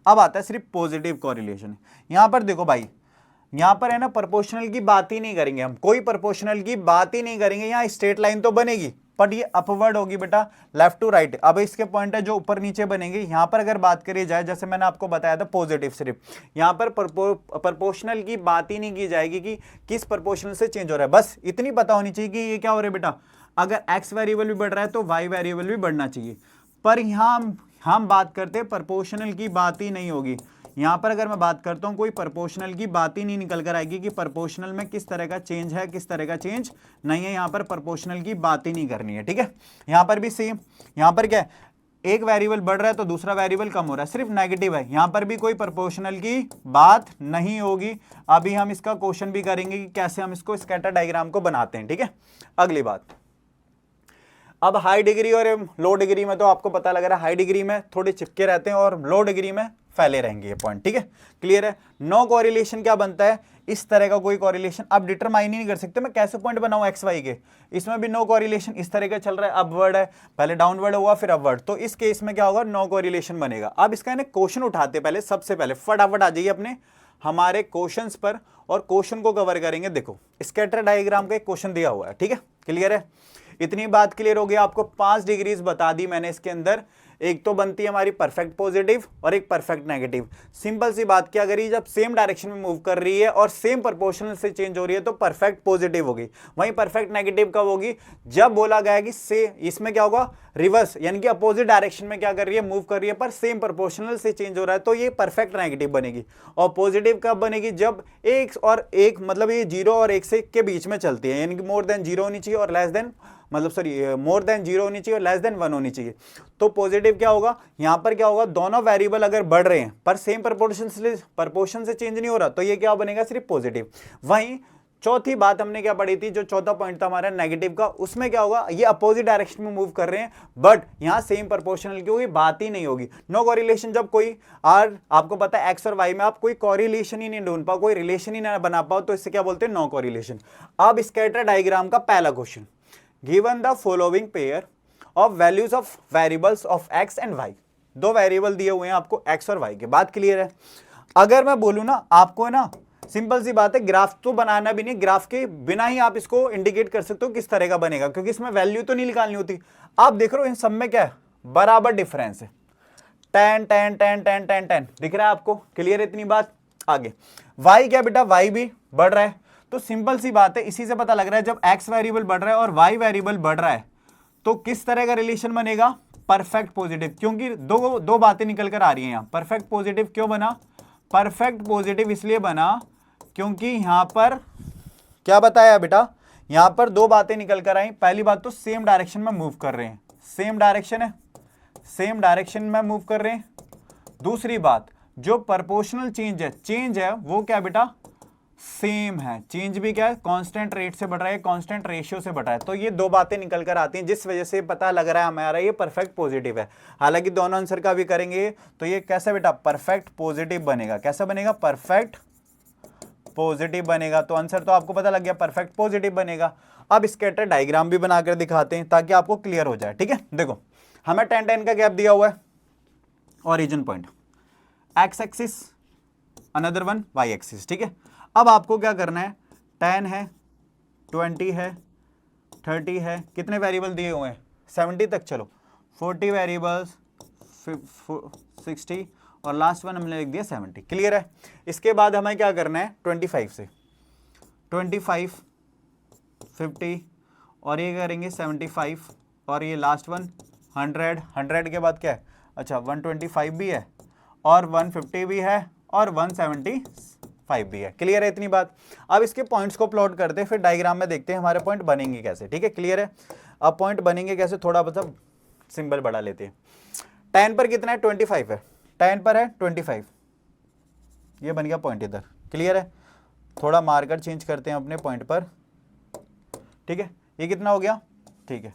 अब आता है सिर्फ पॉजिटिव कोरिलेशन। यहाँ पर देखो भाई, यहाँ पर है ना प्रोपोर्शनल की बात ही नहीं करेंगे हम, कोई प्रोपोर्शनल की बात ही नहीं करेंगे। यहाँ स्ट्रेट लाइन तो बनेगी बट ये अपवर्ड होगी बेटा, लेफ्ट टू राइट। अब इसके पॉइंट है जो ऊपर नीचे बनेंगे। यहाँ पर अगर बात करी जाए, जैसे मैंने आपको बताया था पॉजिटिव, सिर्फ यहाँ पर प्रोपोर्शनल की बात ही नहीं की जाएगी कि किस प्रोपोर्शनल से चेंज हो रहा है। बस इतनी पता होनी चाहिए कि ये क्या हो रहा है बेटा, अगर एक्स वेरिएबल भी बढ़ रहा है तो वाई वेरिएबल भी बढ़ना चाहिए। पर यहाँ हम बात करते हैं प्रोपोर्शनल की बात ही नहीं होगी। यहाँ पर अगर मैं बात करता हूँ, कोई प्रोपोर्शनल की बात ही नहीं निकल कर आएगी कि प्रोपोर्शनल में किस तरह का चेंज है, किस तरह का चेंज नहीं है। यहाँ पर प्रोपोर्शनल की बात ही नहीं करनी है। ठीक है, यहाँ पर भी सेम, यहाँ पर क्या है, एक वेरिएबल बढ़ रहा है तो दूसरा वेरिएबल कम हो रहा है, सिर्फ नेगेटिव है। यहाँ पर भी कोई प्रोपोर्शनल की बात नहीं होगी। अभी हम इसका क्वेश्चन भी करेंगे कि कैसे हम इसको स्कैटर डायग्राम को बनाते हैं। ठीक है, अगली बात, अब हाई डिग्री और लो डिग्री में तो आपको पता लग रहा है, हाई डिग्री में थोड़े चिपके रहते हैं और लो डिग्री में फैले रहेंगे ये पॉइंट। ठीक है, क्लियर है। नो कोरिलेशन क्या बनता है? इस तरह का कोई कोरिलेशन आप डिटरमाइन ही नहीं कर सकते। मैं कैसे पॉइंट बनाऊं एक्स वाई के? इसमें भी नो कोरिलेशन, इस तरह का चल रहा है, अपवर्ड है, पहले डाउनवर्ड हुआ फिर अपवर्ड, तो इस केस में क्या होगा? नो कोरिलेशन बनेगा। अब इसका क्वेश्चन उठाते पहले, सबसे पहले फटाफट आ जाइए अपने हमारे क्वेश्चंस पर और क्वेश्चन को कवर करेंगे। देखो स्कैटर डायग्राम का एक क्वेश्चन दिया हुआ है। ठीक है, क्लियर है। इतनी बात क्लियर हो गई आपको। 5 डिग्रीज बता दी मैंने इसके अंदर, एक तो बनती है हमारी परफेक्ट पॉजिटिव और एक परफेक्ट नेगेटिव। सिंपल सी बात, क्या अगर ये जब सेम डायरेक्शन में मूव कर रही है और सेम प्रोपोर्शनल से चेंज हो रही है तो परफेक्ट पॉजिटिव होगी। वहीं परफेक्ट नेगेटिव कब होगी? जब बोला गया कि से इसमें क्या होगा? रिवर्स, यानी कि अपोजिट डायरेक्शन में क्या कर रही है? मूव कर रही है, पर सेम प्रोपोर्शनल से चेंज हो रहा है, तो ये परफेक्ट नेगेटिव बनेगी। और पॉजिटिव कब बनेगी? जब एक और एक, मतलब ये 0 और 1 से के बीच में चलती है, यानी कि मोर देन 0 होनी चाहिए और लेस देन मतलब सॉरी मोर देन 0 होनी चाहिए और लेस देन 1 होनी चाहिए। तो पॉजिटिव क्या होगा, यहां पर क्या होगा, दोनों वेरिएबल अगर बढ़ रहे हैं पर सेम प्रपोर्शन से चेंज नहीं हो रहा तो ये क्या बनेगा, सिर्फ पॉजिटिव। वहीं चौथी बात हमने क्या पढ़ी थी, जो चौथा पॉइंट था हमारा नेगेटिव का, उसमें क्या होगा, ये अपोजिट डायरेक्शन में मूव कर रहे हैं बट यहां सेम प्रोपोर्शनल की होगी, बात ही नहीं होगी, नो कोरिलेशन। जब कोई आपको पता है एक्स और वाई में आप कोई कोरिलेशन ही नहीं ढूंढ पाओ, कोई रिलेशन ही ना बना पाओ, तो इससे क्या बोलते हैं, नो कोरिलेशन। अब स्कैटर डायग्राम का पहला question, given the following pair of values of variables of X and Y. दो वेरिएबल दिए हुए हैं आपको एक्स और वाई के, बात क्लियर है। अगर मैं बोलूं ना आपको, है ना, सिंपल सी बात है, ग्राफ तो बनाना भी नहीं, ग्राफ के बिना ही आप इसको इंडिकेट कर सकते हो किस तरह का बनेगा, क्योंकि इसमें वैल्यू तो नहीं निकालनी होती। आप देख रहे हो इन सब में क्या है, बराबर डिफरेंस है, 10 10 10 10 10 10 दिख रहा है आपको, क्लियर है इतनी बात। आगे y क्या बेटा, y भी बढ़ रहा है, तो सिंपल सी बात है, इसी से पता लग रहा है जब x वेरिएबल बढ़ रहा है और y वेरिएबल बढ़ रहा है तो किस तरह का रिलेशन बनेगा, परफेक्ट पॉजिटिव, क्योंकि दो बातें निकल कर आ रही हैं यहां। परफेक्ट पॉजिटिव क्यों बना, परफेक्ट पॉजिटिव इसलिए बना क्योंकि यहां पर क्या बताया बेटा, यहां पर दो बातें निकल कर आई। पहली बात तो सेम डायरेक्शन में मूव कर रहे हैं, सेम डायरेक्शन है, सेम डायरेक्शन में मूव कर रहे हैं। दूसरी बात, जो प्रोपोर्शनल चेंज है वो क्या बेटा, सेम है, चेंज भी क्या है, कांस्टेंट रेट से बढ़ रहा है, कांस्टेंट रेशियो से बढ़ रहा है। तो ये दो बातें निकल कर आती हैं जिस वजह से पता लग रहा है हमारा ये परफेक्ट पॉजिटिव है। हालांकि दोनों आंसर का भी करेंगे तो ये कैसा बेटा, परफेक्ट पॉजिटिव बनेगा। कैसा बनेगा, परफेक्ट पॉजिटिव बनेगा। तो आंसर तो आपको पता लग गया, परफेक्ट पॉजिटिव बनेगा। अब स्कैटर डायग्राम भी बनाकर दिखाते हैं ताकि आपको क्लियर हो जाए, ठीक है। देखो हमें 10 10 का गैप दिया हुआ है, origin point, X axis, another one Y axis, ठीक है। अब आपको क्या करना है, 10 है, 20 है, 30 है, कितने वेरिएबल दिए हुए हैं, 70 तक, चलो 40 वेरिएबल्स, 60 और लास्ट वन हमने लिख दिया 70, क्लियर है। इसके बाद हमें क्या करना है, 25 से 25, 50 और ये करेंगे 75 और ये लास्ट वन 100, 100 के बाद क्या है, अच्छा 125 भी है और 150 भी है और 175 भी है, क्लियर है इतनी बात। अब इसके पॉइंट्स को प्लॉट करते हैं, फिर डायग्राम में देखते हैं हमारे पॉइंट बनेंगे कैसे, ठीक है, क्लियर है। अब पॉइंट बनेंगे कैसे, थोड़ा मतलब सिंबल बढ़ा लेते हैं। 10 पर कितना है, 25 है, 10 पर है 25, ये बन गया पॉइंट इधर, क्लियर है। थोड़ा मार्कर चेंज करते हैं अपने पॉइंट पर, ठीक है, ये कितना हो गया, ठीक है।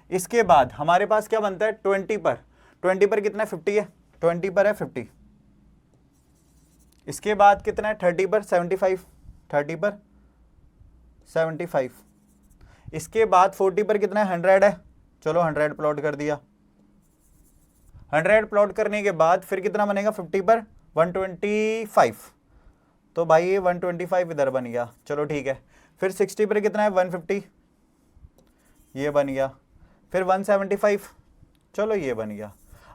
इसके बाद हमारे पास क्या बनता है, 20 पर कितना है, 50 है, 20 पर है 50। इसके बाद कितना है, 30 पर 75, 30 पर 75। इसके बाद 40 पर कितना है, 100 है, चलो 100 प्लॉट कर दिया। 100 प्लॉट करने के बाद फिर कितना बनेगा, 50 पर 125, तो भाई ये 125 इधर बन गया, चलो ठीक है। फिर 60 पर कितना है, 150, ये बन गया। फिर 175, चलो ये बन गया।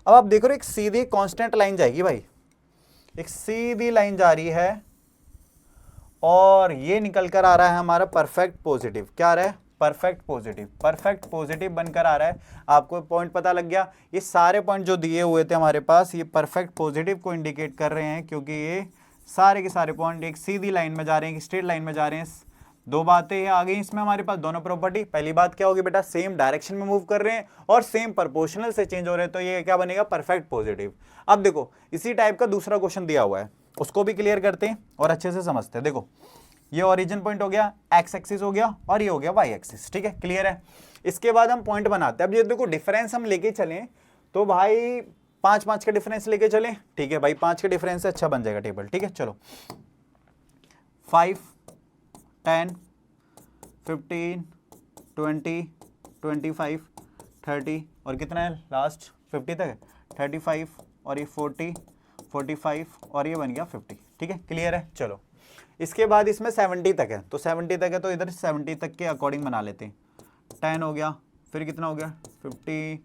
अब आप देखो एक सीधी कांस्टेंट लाइन जाएगी भाई, एक सीधी लाइन जा रही है और ये निकल कर आ रहा है हमारा परफेक्ट पॉजिटिव। क्या आ रहा है, परफेक्ट पॉजिटिव, परफेक्ट पॉजिटिव बनकर आ रहा है। आपको पॉइंट पता लग गया, ये सारे पॉइंट जो दिए हुए थे हमारे पास ये परफेक्ट पॉजिटिव को इंडिकेट कर रहे हैं, क्योंकि ये सारे के सारे पॉइंट एक सीधी लाइन में जा रहे हैं, एक स्ट्रेट लाइन में जा रहे हैं। दो बातें आ गई इसमें हमारे पास, दोनों प्रॉपर्टी। पहली बात क्या होगी बेटा, सेम डायरेक्शन में मूव कर रहे हैं और सेम प्रोपोर्शनल से चेंज हो रहे हैं, तो ये क्या बनेगा, परफेक्ट पॉजिटिव। अब देखो इसी टाइप का दूसरा क्वेश्चन दिया हुआ है, उसको भी क्लियर करते हैं और अच्छे से समझते हैं। देखो ये ओरिजिन पॉइंट हो गया, एक्स एक्सिस हो गया और ये हो गया वाई एक्सिस, ठीक है, क्लियर है। इसके बाद हम पॉइंट बनाते हैं। अब ये देखो डिफरेंस हम लेके चलें तो भाई 5 का डिफरेंस लेके चलें, ठीक है भाई, 5 के डिफरेंस से अच्छा बन जाएगा टेबल, ठीक है। चलो 5, 10, 15, 20, 25, 30 और कितना है लास्ट 50 तक है, 35 और ये 40, 45 और ये बन गया 50, ठीक है, क्लियर है। चलो इसके बाद इसमें 70 तक है, तो 70 तक है तो इधर 70 तक के अकॉर्डिंग बना लेते हैं। 10 हो गया, फिर कितना हो गया, 50,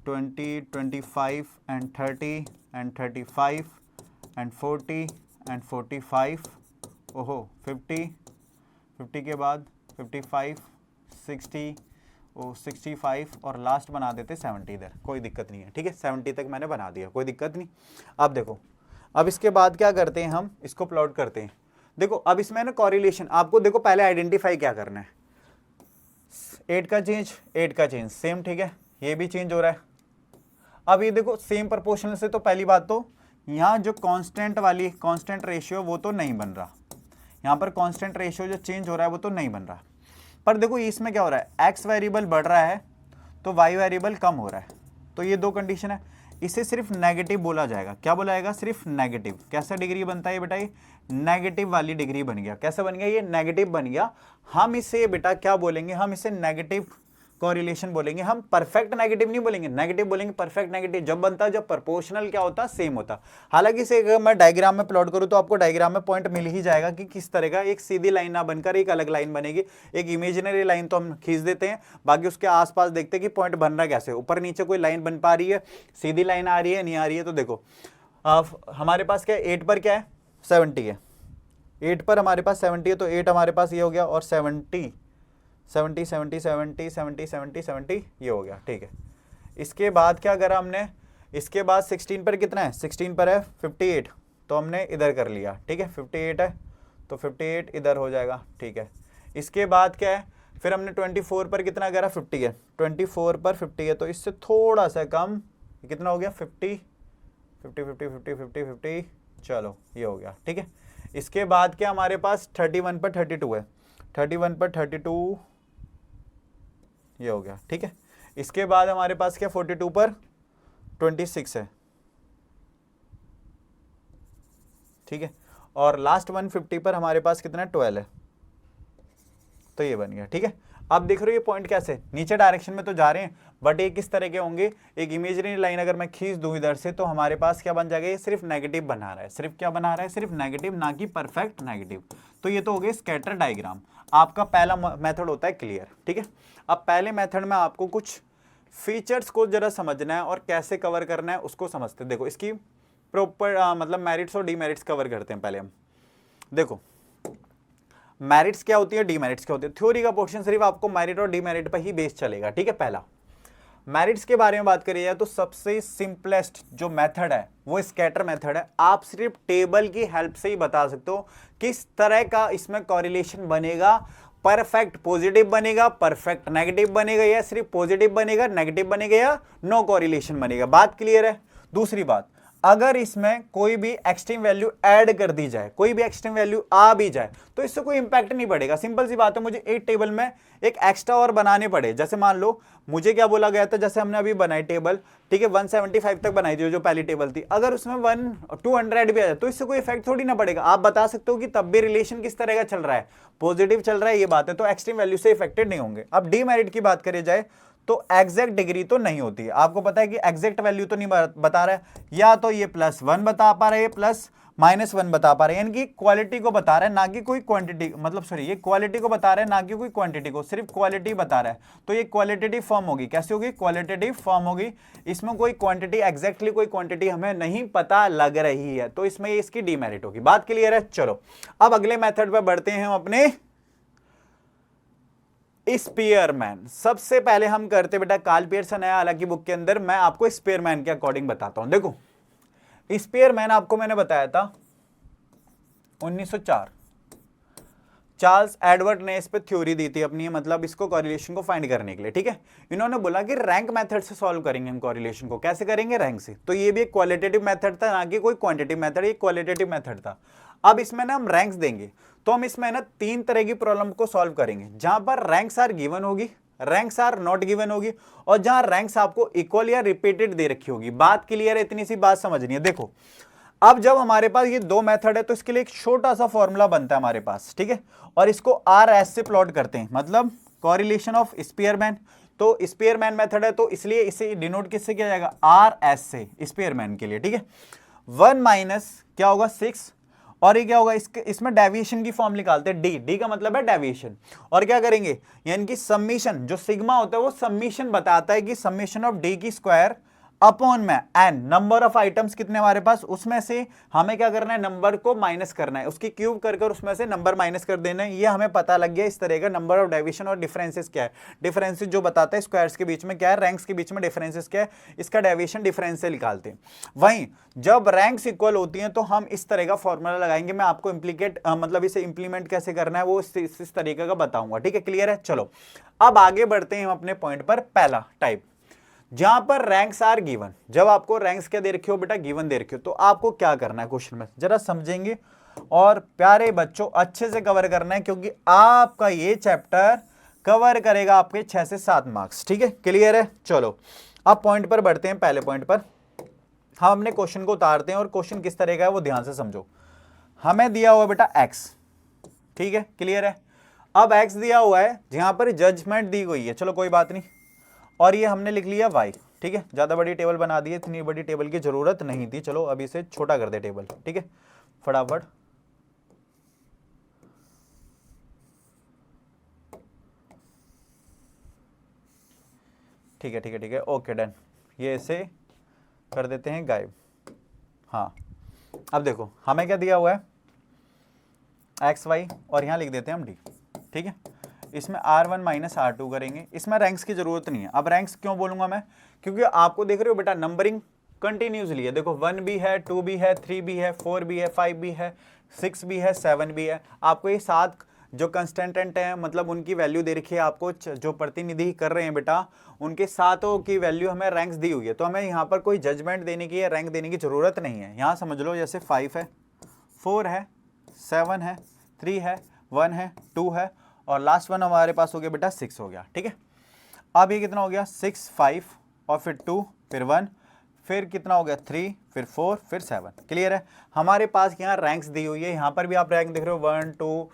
20, 25 एंड 30 एंड 35 एंड 40 एंड 45, ओहो 50 के बाद 55, 60, 65 और लास्ट बना देते 70 इधर, कोई दिक्कत नहीं है, ठीक है। 70 तक मैंने बना दिया, कोई दिक्कत नहीं। अब देखो, अब इसके बाद क्या करते हैं, हम इसको प्लॉट करते हैं। देखो अब इसमें ना कोरिलेशन, आपको देखो पहले आइडेंटिफाई क्या करना है, 8 का चेंज 8 का चेंज सेम, ठीक है, ये भी चेंज हो रहा है। अब ये देखो सेम प्रोपोर्शनल से, तो पहली बात तो यहाँ जो कांस्टेंट वाली कांस्टेंट रेशियो वो तो नहीं बन रहा, यहाँ पर कांस्टेंट रेशियो जो चेंज हो रहा है वो तो नहीं बन रहा। पर देखो इसमें क्या हो रहा है, एक्स वेरिएबल बढ़ रहा है तो वाई वेरिएबल कम हो रहा है, तो ये दो कंडीशन है। इसे सिर्फ नेगेटिव बोला जाएगा, क्या बोला जाएगा, सिर्फ नेगेटिव। कैसा डिग्री बनता है बेटा, ये नेगेटिव वाली डिग्री बन गया। कैसा बन गया, ये नेगेटिव बन गया। हम इसे बेटा क्या बोलेंगे, हम इसे नेगेटिव कोरिलेशन बोलेंगे, हम परफेक्ट नेगेटिव नहीं बोलेंगे, नेगेटिव बोलेंगे। परफेक्ट नेगेटिव जब बनता है जब प्रोपोर्शनल क्या होता है, सेम होता। हालांकि इसे अगर मैं डायग्राम में प्लॉट करूं तो आपको डायग्राम में पॉइंट मिल ही जाएगा कि किस तरह का, एक सीधी लाइन ना बनकर एक अलग लाइन बनेगी। एक इमेजिनरी लाइन तो हम खींच देते हैं, बाकी उसके आसपास देखते हैं कि पॉइंट बन रहा कैसे, ऊपर नीचे कोई लाइन बन पा रही है, सीधी लाइन आ रही है, नहीं आ रही है। तो देखो हमारे पास क्या है, 8 पर क्या है 70 है, 8 पर हमारे पास 70 है, तो 8 हमारे पास ये हो गया, और 70 70 70 70 70 70 70 ये हो गया, ठीक है। इसके बाद क्या करा हमने, इसके बाद 16 पर कितना है, 16 पर है 58, तो हमने इधर कर लिया, ठीक है, 58 है तो 58 इधर हो जाएगा, ठीक है। इसके बाद क्या है, फिर हमने 24 पर कितना करा, 50 है, 24 पर 50 है, तो इससे थोड़ा सा कम कितना हो गया, 50 50 50 50 50 50, चलो ये हो गया, ठीक है। इसके बाद क्या हमारे पास 31 पर 32 है, 31 पर 32 ये हो गया, ठीक है। इसके बाद हमारे पास क्या 42 पर 26 है, ठीक है। और लास्ट 150 पर हमारे पास कितना 12 है, तो ये बन गया, ठीक है। अब देख रहे हो ये पॉइंट कैसे नीचे डायरेक्शन में तो जा रहे हैं, बट ये किस तरह के होंगे, एक इमेजिनरी लाइन अगर मैं खींच दूं इधर से तो हमारे पास क्या बन जाएगा, ये सिर्फ नेगेटिव बना रहा है, सिर्फ क्या बना रहा है, सिर्फ नेगेटिव, ना कि परफेक्ट नेगेटिव। तो ये तो हो गया स्कैटर डायग्राम। आपका पहला मेथड होता है क्लियर, ठीक है। अब पहले मेथड में आपको कुछ फीचर्स को जरा समझना है और कैसे कवर करना है उसको समझते हैं। देखो इसकी प्रॉपर मतलब मेरिट्स और डीमेरिट्स कवर करते हैं पहले हम। देखो मेरिट्स क्या होती है, डीमेरिट्स क्या होती है। थ्योरी का पोर्शन सिर्फ आपको मेरिट और डीमेरिट पर ही बेस चलेगा, ठीक है। पहला मेरिट्स के बारे में बात करिए जाए तो सबसे सिंपलेस्ट जो मेथड है वो स्कैटर मेथड है। आप सिर्फ टेबल की हेल्प से ही बता सकते हो किस तरह का इसमें कोरिलेशन बनेगा, परफेक्ट पॉजिटिव बनेगा, परफेक्ट नेगेटिव बनेगा, या सिर्फ पॉजिटिव बनेगा, नेगेटिव बनेगा, या नो कोरिलेशन बनेगा। बात क्लियर है। दूसरी बात, अगर इसमें कोई भी एक्सट्रीम वैल्यू ऐड कर दी जाए, कोई भी एक्सट्रीम वैल्यू आ भी जाए तो इससे कोई इंपैक्ट नहीं पड़ेगा। सिंपल सी बात है, मुझे एक टेबल में एक एक्स्ट्रा और बनाने पड़े, जैसे मान लो मुझे क्या बोला गया था, जैसे हमने अभी बनाई टेबल, ठीक है, 175 तक बनाई थी जो पहली टेबल थी, अगर उसमें 200 भी आ जाए तो इससे कोई इफेक्ट थोड़ी ना पड़ेगा। आप बता सकते हो कि तब भी रिलेशन किस तरह का चल रहा है, पॉजिटिव चल रहा है, ये बात है, तो एक्सट्रीम वैल्यू से इफेक्टेड नहीं होंगे। अब डीमेरिट की बात करी जाए तो एग्जैक्ट डिग्री तो नहीं होती है। आपको पता है कि एग्जैक्ट वैल्यू तो नहीं बता रहा है, या तो ये +1 बता पा रहा है, प्लस -1 बता पा रहे हैं, यानी कि क्वालिटी को बता रहा है ना कि कोई क्वांटिटी, मतलब सॉरी ये क्वालिटी को बता रहा है ना कि कोई क्वांटिटी को, सिर्फ क्वालिटी बता रहा है। तो ये क्वालिटेटिव फॉर्म होगी। कैसी होगी, क्वालिटेटिव फॉर्म होगी। इसमें कोई क्वांटिटी, एग्जैक्टली कोई क्वांटिटी हमें नहीं पता लग रही है, तो इसमें इसकी डीमेरिट होगी। बात क्लियर है। चलो अब अगले मेथड पर बढ़ते हैं हम अपने स्पीयरमैन। सबसे पहले हम करते बेटा कार्ल पियर्सन है हालांकि बुक के अंदर, मैं आपको स्पीयरमैन के अकॉर्डिंग बताता हूं। देखो स्पीयरमैन आपको मैंने बताया था 1904, चार्ल्स एडवर्ड ने इस पे थ्योरी दी थी अपनी, मतलब इसको कोरिलेशन को फाइंड करने के लिए, ठीक है। इन्होंने बोला कि रैंक मेथड से सॉल्व करेंगे हम कोरिलेशन को। कैसे करेंगे, रैंक से। तो ये भी एक क्वालिटेटिव मेथड था, ना कि कोई क्वांटिटिव मेथड, ये क्वालिटेटिव मेथड था। अब इसमें ना हम रैंक्स देंगे, तो हम इसमें ना 3 तरह की प्रॉब्लम को सॉल्व करेंगे, जहां पर रैंक्स आर गिवन होगी, रैंक्स आर नॉट गिवन होगी, और जहां रैंक्स आपको इक्वल या रिपीटेड दे रखी होगी। बात क्लियर है, इतनी सी बात समझनी है। देखो अब जब हमारे पास ये 2 मेथड है तो इसके लिए एक छोटा सा फॉर्मूला बनता है हमारे पास, ठीक है, और इसको RS से प्लॉट करते हैं, मतलब कोरिलेशन ऑफ स्पीयरमैन। तो स्पीयरमैन मेथड है तो इसलिए इसे डिनोट किससे किया जाएगा, RS से, स्पीयरमैन के लिए, ठीक है। 1 माइनस क्या होगा 6, और ये क्या होगा, इसमें डेविएशन की फॉर्म निकालते हैं, डी का मतलब है डेविएशन। और क्या करेंगे, यानी कि समीशन, जो सिग्मा होता है वो समीशन बताता है कि समीशन ऑफ डी की स्क्वायर अपॉन में एन नंबर ऑफ आइटम्स कितने हमारे पास, उसमें से हमें क्या करना है, नंबर को माइनस करना है, उसकी क्यूब कर उसमें से नंबर माइनस कर देना है। ये हमें पता लग गया इस तरह का नंबर ऑफ डेविएशन और डिफरेंसेस क्या है। डिफरेंसेस जो बताता है स्क्वायर्स के बीच में क्या है, रैंक्स के बीच में डिफरेंसेस क्या है, इसका डेविएशन डिफरेंस से निकालते हैं। वहीं जब रैंक्स इक्वल होती हैं तो हम इस तरह का फॉर्मूला लगाएंगे। मैं आपको मतलब इसे इंप्लीमेंट कैसे करना है वो इस तरीके का बताऊंगा। ठीक है, क्लियर है। चलो अब आगे बढ़ते हैं हम अपने पॉइंट पर। पहला टाइप जहां पर रैंक्स आर गिवन, जब आपको रैंक्स क्या दे रखे हो बेटा, गिवन दे रखे हो, तो आपको क्या करना है क्वेश्चन में जरा समझेंगे और प्यारे बच्चों अच्छे से कवर करना है, क्योंकि आपका ये चैप्टर कवर करेगा आपके 6 से 7 मार्क्स। ठीक है, क्लियर है। चलो अब पॉइंट पर बढ़ते हैं। पहले पॉइंट पर हम अपने क्वेश्चन को उतारते हैं और क्वेश्चन किस तरह का है वो ध्यान से समझो। हमें दिया हुआ बेटा एक्स, ठीक है, क्लियर है। अब एक्स दिया हुआ है, जहां पर जजमेंट दी गई है, चलो कोई बात नहीं, और ये हमने लिख लिया वाई। ठीक है, ज्यादा बड़ी टेबल बना दी है, इतनी बड़ी टेबल की जरूरत नहीं थी। चलो अभी इसे छोटा कर दे टेबल। ठीक है, फटाफट। ठीक है ठीक है ठीक है, ओके डन। ये इसे कर देते हैं गायब। हाँ अब देखो हमें क्या दिया हुआ है, एक्स वाई, और यहां लिख देते हैं हम डी। ठीक है, इसमें R1 माइनस R2 करेंगे। इसमें रैंक्स की जरूरत नहीं है। अब रैंक्स क्यों बोलूंगा मैं, क्योंकि आपको देख रहे हो बेटा नंबरिंग कंटिन्यूसली है। देखो 1 भी है, 2 भी है, 3 भी है, 4 भी है, 5 भी है, 6 भी है, 7 भी है। आपको ये 7 जो कंस्टेंटेंट है, मतलब उनकी वैल्यू दे रखी है आपको, जो प्रतिनिधि कर रहे हैं बेटा, उनके सातों की वैल्यू हमें रैंक्स दी हुई है। तो हमें यहाँ पर कोई जजमेंट देने की या रैंक देने की जरूरत नहीं है। यहाँ समझ लो जैसे 5 है, 4 है, 7 है, 3 है, 1 है, 2 है, और लास्ट वन हमारे पास हो गया बेटा 6 हो गया। ठीक है, अब ये कितना हो गया, 6, 5 और फिर 2 फिर 1 फिर कितना हो गया 3 फिर 4 फिर 7। क्लियर है। हमारे पास यहाँ रैंक्स दी हुई है। यहाँ पर भी आप रैंक देख रहे हो 1 2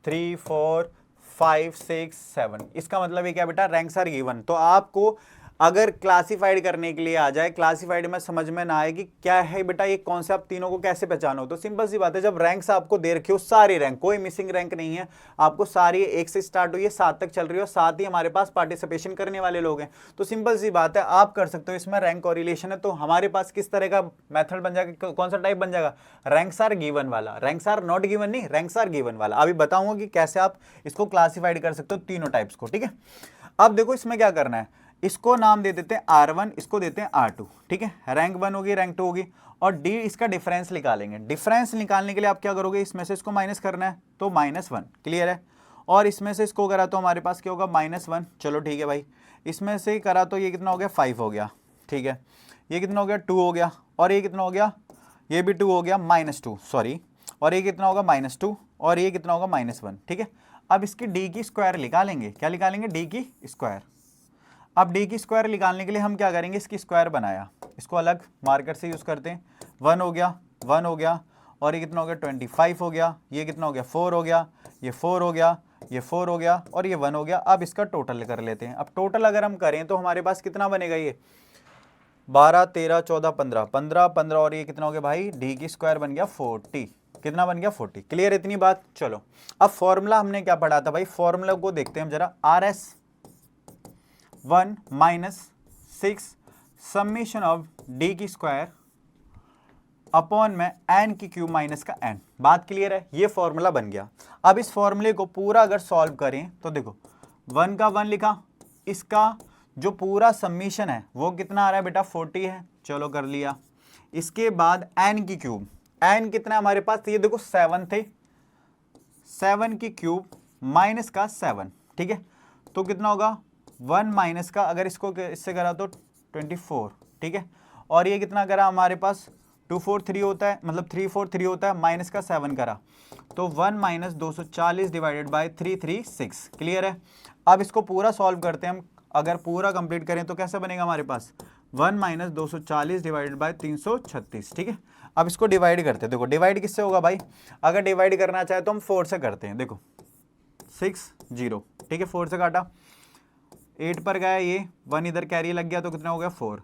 3 4 5 6 7। इसका मतलब ये क्या बेटा, रैंक्स आर गिवन। तो आपको अगर क्लासिफाइड करने के लिए आ जाए, क्लासिफाइड में समझ में ना आए कि क्या है बेटा ये कॉन्सेप्ट, तीनों को कैसे पहचानो, तो सिंपल सी बात है, जब रैंक्स आपको दे रखे हो, सारी रैंक, कोई मिसिंग रैंक नहीं है, आपको सारी 1 से स्टार्ट हुई है 7 तक चल रही है, और साथ ही हमारे पास पार्टिसिपेशन करने वाले लोग हैं, तो सिंपल सी बात है आप कर सकते हो। इसमें रैंक कॉरिलेशन है, तो हमारे पास किस तरह का मेथड बन जाएगा, कौन सा टाइप बन जाएगा, रैंक्स आर गिवन वाला। रैंक्स आर नॉट गिवन नहीं, रैंक्स आर गिवन वाला। अभी बताऊंगा कि कैसे आप इसको क्लासिफाइड कर सकते हो तीनों टाइप्स को। ठीक है, अब देखो इसमें क्या करना है, इसको नाम दे देते हैं R1, इसको देते हैं R2। ठीक है, रैंक 1 होगी, रैंक 2 होगी, और D इसका डिफरेंस निकालेंगे। डिफरेंस निकालने के लिए आप क्या करोगे, इसमें से इसको माइनस करना है, तो -1। क्लियर है। और इसमें से इसको करा तो हमारे पास क्या होगा, -1। चलो ठीक है भाई, इसमें से करा तो ये कितना हो गया, 5 हो गया। ठीक है, ये कितना हो गया, 2 हो गया, और ये कितना हो गया, ये भी 2 हो गया, -2 सॉरी, और ये कितना होगा, -2, और ये कितना होगा, -1। ठीक है, अब इसकी D की स्क्वायर निकालेंगे। क्या निकालेंगे, D की स्क्वायर। अब D की स्क्वायर निकालने के लिए हम क्या करेंगे, इसकी स्क्वायर बनाया, इसको अलग मार्कर से यूज करते हैं। 1 हो गया, 1 हो गया, और ये कितना हो गया, 25 हो गया, ये कितना हो गया, 4 हो गया, ये 4 हो गया, ये 4 हो गया, और ये 1 हो गया। अब इसका टोटल कर लेते हैं। अब टोटल अगर हम करें तो हमारे पास कितना बनेगा, ये 12 13 14 15 15 15, और ये कितना हो गया भाई, D की स्क्वायर बन गया 40। कितना बन गया, 40। क्लियर इतनी बात। चलो अब फॉर्मूला हमने क्या पढ़ा था भाई, फॉर्मूला को देखते हैं हम जरा। RS1 -6 समीशन ऑफ D की स्क्वायर अपॉन में n की क्यूब माइनस का n। बात क्लियर है, ये फॉर्मूला बन गया। अब इस फॉर्मूले को पूरा अगर सॉल्व करें तो देखो 1 का 1 लिखा, इसका जो पूरा समीशन है वो कितना आ रहा है बेटा, 40 है। चलो कर लिया। इसके बाद n की क्यूब, n कितना है हमारे पास, ये देखो 7 थे, 7 की क्यूब माइनस का 7। ठीक है, तो कितना होगा, 1 माइनस का, अगर इसको इससे करा तो 24। ठीक है, और ये कितना करा हमारे पास, 2 4 3 होता है, मतलब 3 4 3 होता है, माइनस का 7 करा, तो 1 माइनस 240 डिवाइडेड बाय 336। क्लियर है। अब इसको पूरा सॉल्व करते हैं हम। अगर पूरा कंप्लीट करें तो कैसे बनेगा हमारे पास, 1 माइनस 240 डिवाइडेड बाय 336। ठीक है, अब इसको डिवाइड करते हैं। देखो डिवाइड किससे होगा भाई, अगर डिवाइड करना चाहे तो हम 4 से करते हैं। देखो 6 0। ठीक है, 4 से काटा, 8 पर गया, ये 1 इधर कैरी लग गया, तो कितना हो गया, 4।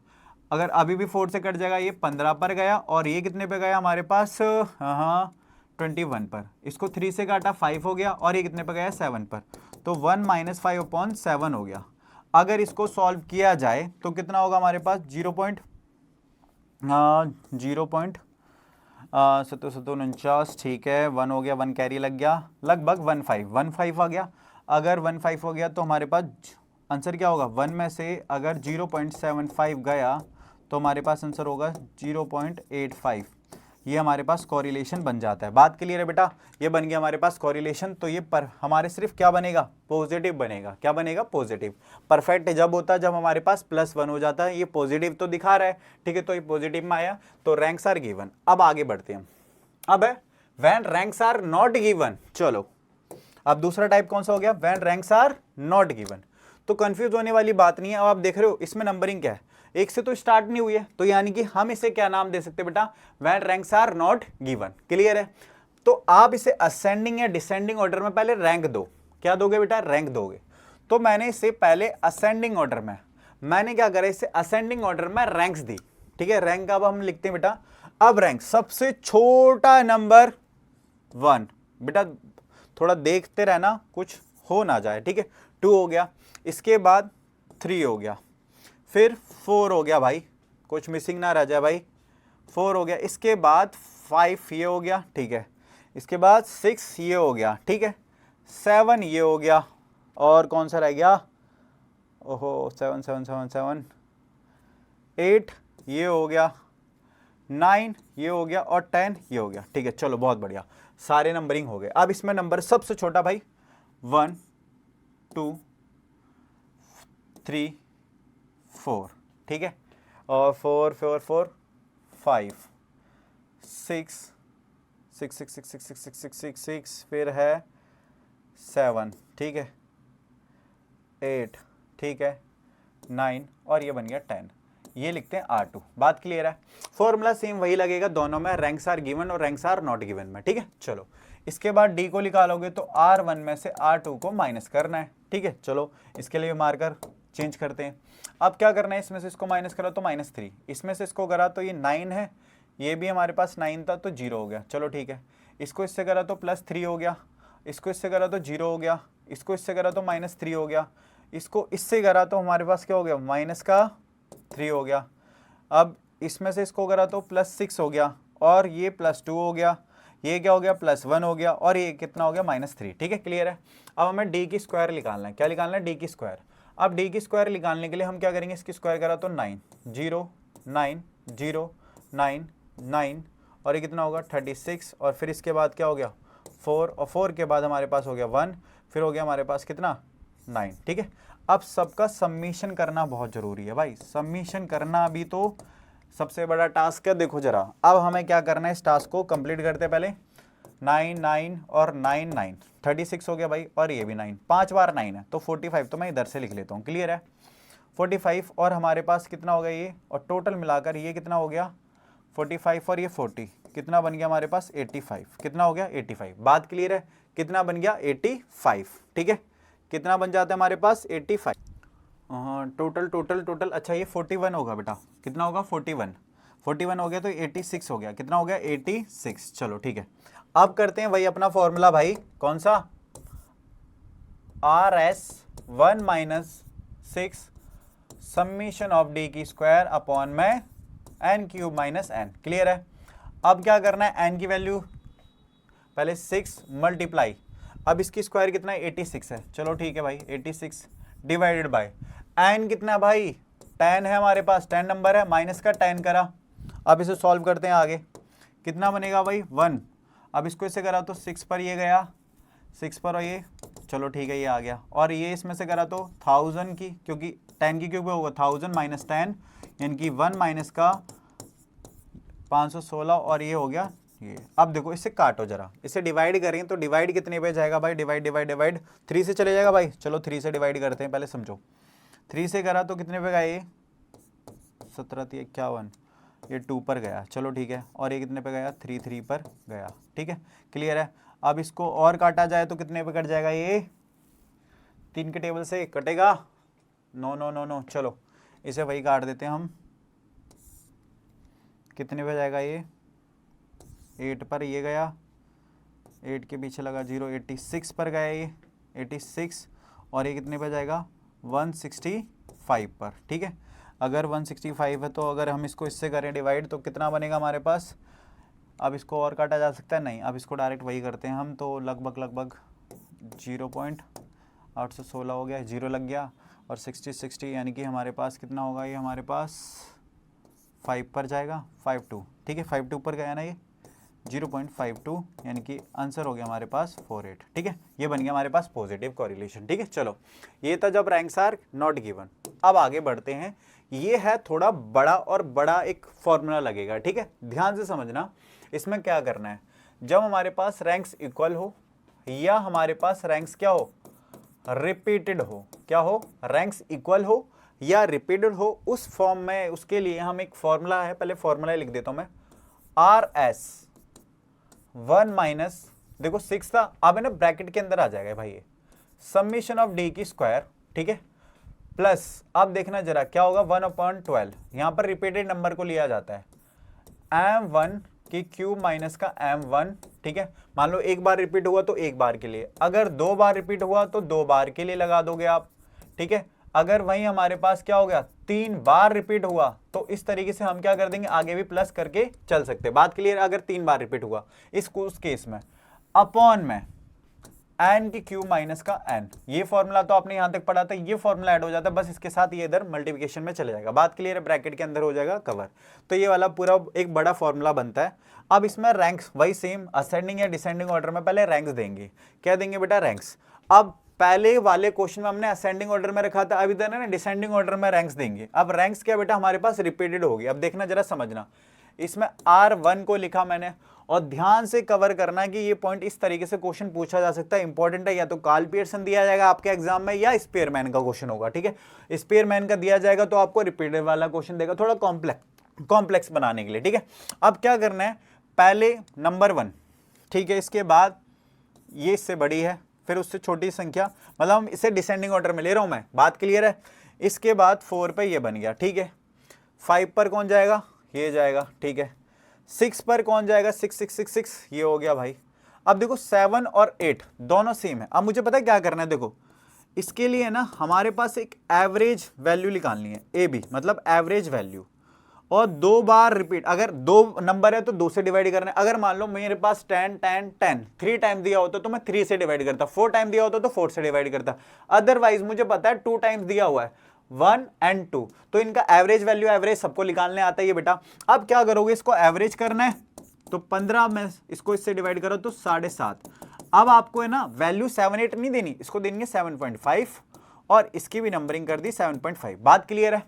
अगर अभी भी 4 से कट जाएगा, ये 15 पर गया, और ये कितने पे गया हमारे पास, हाँ 21 पर। इसको 3 से काटा, 5 हो गया, और ये कितने पे गया, 7 पर, तो 1 माइनस 5/7 हो गया। अगर इसको सॉल्व किया जाए तो कितना होगा हमारे पास, 0.5 हाँ 0.7749, ठीक है, 1 हो गया, 1 कैरी लग गया, लगभग 15 आ गया। अगर 15 हो गया तो हमारे पास आंसर क्या होगा, 1 में से अगर 0.75 गया तो हमारे पास आंसर होगा 0.85। ये हमारे पास कोरिलेशन बन जाता है। बात क्लियर है बेटा, ये बन गया हमारे पास कोरिलेशन। तो ये पर हमारे सिर्फ क्या बनेगा, पॉजिटिव बनेगा। क्या बनेगा, पॉजिटिव। परफेक्ट जब होता है जब हमारे पास +1 हो जाता है। ये पॉजिटिव तो दिखा रहा है, ठीक है, तो ये पॉजिटिव में आया, तो रैंक्स आर गिवन। अब आगे बढ़ते हैं। अब है when ranks are not given. चलो अब दूसरा टाइप कौन सा हो गया, when ranks are not given. तो कंफ्यूज होने वाली बात नहीं है। अब आप देख रहे हो इसमें नंबरिंग क्या है, 1 से तो स्टार्ट नहीं हुई है, तो यानी कि हम इसे क्या नाम दे सकते हैं बेटा, when ranks are not given. Clear है। तो आप इसे असेंडिंग या डिसेंडिंग ऑर्डर में पहले रैंक दो। क्या दोगे बेटा, रैंक दोगे। तो मैंने इसे पहले असेंडिंग ऑर्डर में, मैंने क्या करा, इसे असेंडिंग ऑर्डर में रैंक्स दी, ठीक है। रैंक अब हम लिखते हैं बेटा, अब रैंक सबसे छोटा नंबर 1। बेटा थोड़ा देखते रहना कुछ हो ना जाए, ठीक है। 2 हो गया, इसके बाद 3 हो गया, फिर 4 हो गया भाई, कुछ मिसिंग ना रह जाए भाई, 4 हो गया, इसके बाद 5 ये हो गया, ठीक है, इसके बाद 6 ये हो गया, ठीक है, 7 ये हो गया, और कौन सा रह गया, ओहो 7 7 7 7, 8 ये हो गया, 9 ये हो गया, और 10 ये हो गया, ठीक है। चलो बहुत बढ़िया, सारे नंबरिंग हो गए। अब इसमें नंबर सबसे छोटा भाई 1 2 3 4, ठीक है, और 4 4 4 5 6 6 6 6 6 6 6 6 6, फिर है 7, ठीक है, 8, ठीक है, 9, और ये बन गया 10। ये लिखते हैं R2। बात क्लियर है। फॉर्मूला सेम वही लगेगा दोनों में, रैंक्स आर गिवन और रैंक्स आर नॉट गिवन में, ठीक है। चलो इसके बाद D को निकालोगे तो R1 में से R2 को माइनस करना है, ठीक है। चलो इसके लिए मार्कर चेंज करते हैं। अब क्या करना है, इसमें से इसको माइनस करो तो -3, इसमें से इसको करा तो ये 9 है, ये भी हमारे पास 9 था तो 0 हो गया। चलो ठीक है, इसको इससे करा तो +3 हो गया, इसको इससे करा तो 0 हो गया, इसको इससे करा तो -3 हो गया, इसको इससे करा तो हमारे पास क्या हो गया, -3 हो गया। अब इसमें से इसको करा तो +6 हो गया, और ये +2 हो गया, ये क्या हो गया, +1 हो गया, और ये कितना हो गया, -3, ठीक है। क्लियर है। अब हमें D की स्क्वायर निकालना है। क्या निकालना है, D की स्क्वायर। अब D की स्क्वायर निकालने के लिए हम क्या करेंगे, इसकी स्क्वायर करा तो 9 0 9 0 9 9, और ये कितना होगा 36, और फिर इसके बाद क्या हो गया 4, और 4 के बाद हमारे पास हो गया 1, फिर हो गया हमारे पास कितना 9, ठीक है। अब सबका सबमिशन करना बहुत जरूरी है भाई, सबमिशन करना अभी तो सबसे बड़ा टास्क है। देखो जरा, अब हमें क्या करना है, इस टास्क को कंप्लीट करते पहले। 9 9 और 9 9, 36 हो गया भाई, और ये भी 9, 5 बार 9 है तो 45, तो मैं इधर से लिख लेता हूँ। क्लियर है। 45, और हमारे पास कितना हो गया ये, और टोटल मिलाकर ये कितना हो गया 45 और ये 40, कितना बन गया हमारे पास 85, कितना हो गया 85। बात क्लियर है, कितना बन गया 85, ठीक है। कितना बन जाता है हमारे पास 85, टोटल टोटल टोटल, अच्छा ये 41 होगा बेटा, कितना होगा 41 हो गया, तो 86 हो गया, कितना हो गया 86। चलो ठीक है, अब करते हैं वही अपना फॉर्मूला भाई, कौन सा, RS1 - 6 समीशन ऑफ D की स्क्वायर अपॉन में n³ - n। क्लियर है। अब क्या करना है, n की वैल्यू पहले 6 मल्टीप्लाई, अब इसकी स्क्वायर कितना है 86 है, चलो ठीक है भाई 86 डिवाइडेड बाय n कितना है भाई 10 है हमारे पास, 10 नंबर है, माइनस का 10 करा। अब इसे सॉल्व करते हैं आगे, कितना बनेगा भाई 1, अब इसको इसे करा तो 6 पर ये गया, 6 पर, और ये चलो ठीक है ये आ गया, और ये इसमें से करा तो 1000 की, क्योंकि 10 की क्योंकि होगा 1000 - 10, यानी कि 1 माइनस का 516, और ये हो गया ये। अब देखो इससे काटो जरा, इसे डिवाइड करें तो डिवाइड कितने पे जाएगा भाई, डिवाइड डिवाइड डिवाइड 3 से चले जाएगा भाई। चलो 3 से डिवाइड करते हैं, पहले समझो। 3 से करा तो कितने पे गया ये 1751, ये 2 पर गया, चलो ठीक है, और ये कितने पे गया 3 पर गया, ठीक है। क्लियर है। अब इसको और काटा जाए तो कितने पे कट जाएगा, ये 3 के टेबल से कटेगा, नो नो नो नो, चलो इसे वही काट देते हैं हम, कितने पे जाएगा ये 8 पर ये गया, 8 के पीछे लगा 0, 86 पर गया ये 86, और ये कितने पे जाएगा 165 पर, ठीक है। अगर 165 है तो अगर हम इसको इससे करें डिवाइड तो कितना बनेगा हमारे पास। अब इसको और काटा जा सकता है, नहीं, अब इसको डायरेक्ट वही करते हैं हम, तो लगभग 0.816 हो गया, 0 लग गया, और 60 यानी कि हमारे पास कितना होगा, ये हमारे पास 5 पर जाएगा, 52, ठीक है, 52 पर गया ना ये, 0.52 यानी कि आंसर हो गया हमारे पास 48, ठीक है, ये बन गया हमारे पास पॉजिटिव कॉरिलेशन, ठीक है। चलो, ये था जब रैंक्स आर नॉट गिवन। अब आगे बढ़ते हैं, ये है थोड़ा बड़ा और बड़ा एक फॉर्मूला लगेगा, ठीक है, ध्यान से समझना। इसमें क्या करना है, जब हमारे पास रैंक्स इक्वल हो या हमारे पास रैंक्स क्या हो, रिपीटेड हो, क्या हो, रैंक्स इक्वल हो या रिपीटेड हो, उस फॉर्म में, उसके लिए हम एक फॉर्मूला है, पहले फॉर्मूला लिख देता हूं मैं, आर एस 1 माइनस, देखो 6 था, अब है ना ब्रैकेट के अंदर आ जाएगा भाई, ये समेशन ऑफ डी की स्क्वायर, ठीक है, प्लस अब देखना जरा क्या होगा, 1/12, यहां पर रिपीटेड नंबर को लिया जाता है, m1 की क्यूब माइनस का m1, ठीक है, मान लो एक बार रिपीट हुआ तो एक बार के लिए, अगर 2 बार रिपीट हुआ तो 2 बार के लिए लगा दोगे आप, ठीक है, अगर वहीं हमारे पास क्या हो गया 3 बार रिपीट हुआ तो इस तरीके से हम क्या कर देंगे, आगे भी प्लस करके चल सकते हैं, बात क्लियर। अगर 3 बार रिपीट हुआ उस केस में अपॉन में n की क्यूब माइनस का n, ये फॉर्मूला तो आपने यहां तक पढ़ा था, ये फॉर्मूला ऐड हो जाता है, बस इसके साथ ये इधर मल्टीप्लिकेशन में चले जाएगा, बात क्लियर है, ब्रैकेट के अंदर हो जाएगा कवर, तो ये वाला पूरा एक बड़ा फॉर्मूला बनता है। अब इसमें रैंक्स वही सेम असेंडिंग या डिसेंडिंग ऑर्डर में पहले रैंक्स देंगे, क्या देंगे बेटा, रैंक्स। अब पहले वाले क्वेश्चन में हमने असेंडिंग ऑर्डर में रखा था, अभी इधर ना डिसेंडिंग ऑर्डर में रैंक्स देंगे। अब रैंक्स क्या बेटा हमारे पास रिपीटेड होगी, अब देखना जरा समझना, इसमें R1 को लिखा मैंने, और ध्यान से कवर करना कि ये पॉइंट इस तरीके से क्वेश्चन पूछा जा सकता है, इंपॉर्टेंट है, या तो कार्ल पियर्सन दिया जाएगा आपके एग्जाम में या स्पेयरमैन का क्वेश्चन होगा, ठीक है, स्पेयरमैन का दिया जाएगा तो आपको रिपीटेड वाला क्वेश्चन देगा, थोड़ा कॉम्प्लेक्स बनाने के लिए, ठीक है। अब क्या करना है, पहले नंबर 1, ठीक है, इसके बाद ये इससे बड़ी है, फिर उससे छोटी संख्या, मतलब हम इसे डिसेंडिंग ऑर्डर में ले रहा हूं मैं, बात क्लियर है। इसके बाद 4 पे ये बन गया, ठीक है, 5 पर कौन जाएगा, ये जाएगा, ठीक है, 6 पर कौन जाएगा, 6 ये हो गया भाई। अब देखो 7 और 8 दोनों सेम है। अब मुझे पता है क्या करना है, देखो इसके लिए ना हमारे पास एक एवरेज वैल्यू निकालनी है, ए बी मतलब एवरेज वैल्यू, और 2 बार रिपीट, अगर 2 नंबर है तो 2 से डिवाइड करना है। अगर मान लो मेरे पास 10 10 10 3 टाइम दिया होता तो मैं 3 से डिवाइड करता, 4 टाइम दिया होता तो 4 से डिवाइड करता, अदरवाइज मुझे पता है 2 टाइम्स दिया हुआ है 1 and 2, तो इनका एवरेज वैल्यू एवरेज सबको निकालने आता है ये बेटा। अब क्या करोगे, इसको एवरेज करना है तो 15 में इसको इससे डिवाइड करो तो 7.5। अब आपको है ना वैल्यू 7 8 नहीं देनी, इसको देनी है 7.5, और इसकी भी नंबरिंग कर दी 7.5, बात क्लियर है।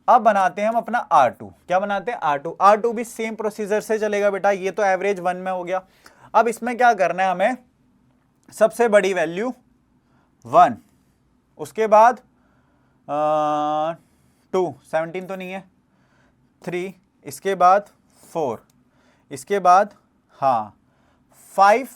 अब बनाते हैं हम अपना R2, क्या बनाते हैं R2 भी सेम प्रोसीजर से चलेगा बेटा, ये तो एवरेज 1 में हो गया। अब इसमें क्या करना है, हमें सबसे बड़ी वैल्यू 1, उसके बाद 2, 17 तो नहीं है, 3, इसके बाद 4, इसके बाद हाँ 5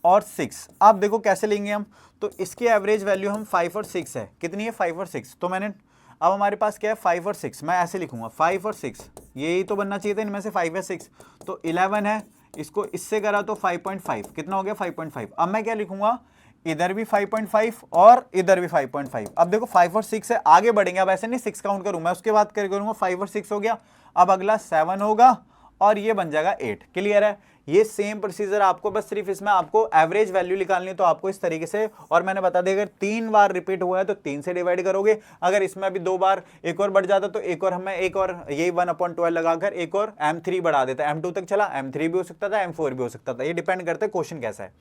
और 6। अब देखो कैसे लेंगे हम, तो इसकी एवरेज वैल्यू हम 5 और 6 है, कितनी है 5 और 6, तो मैंने अब हमारे पास क्या है 5 और 6, मैं ऐसे लिखूंगा 5 और 6, यही तो बनना चाहिए था इनमें से 5 या 6, तो 11 है, इसको इससे करा तो 5.5, कितना हो गया 5.5। अब मैं क्या लिखूंगा, इधर भी 5.5 और इधर भी 5.5। अब देखो 5 और 6 है, आगे बढ़ेंगे, अब ऐसे नहीं 6 काउंट करूं मैं, उसके बाद करूंगा 5 और 6 हो गया, अब अगला 7 होगा और ये बन जाएगा 8, क्लियर है। ये सेम प्रोसीजर आपको, बस सिर्फ इसमें आपको एवरेज वैल्यू निकालनी है, तो आपको इस तरीके से, और मैंने बता दिया अगर 3 बार रिपीट हुआ है तो 3 से डिवाइड करोगे, अगर इसमें अभी 2 बार एक और बढ़ जाता तो एक और हमें एक और यही 1/12 लगाकर एक और m3 बढ़ा देता, m2 तक चला, m3 भी हो सकता था, m4 भी हो सकता था, ये डिपेंड करता है क्वेश्चन कैसा है।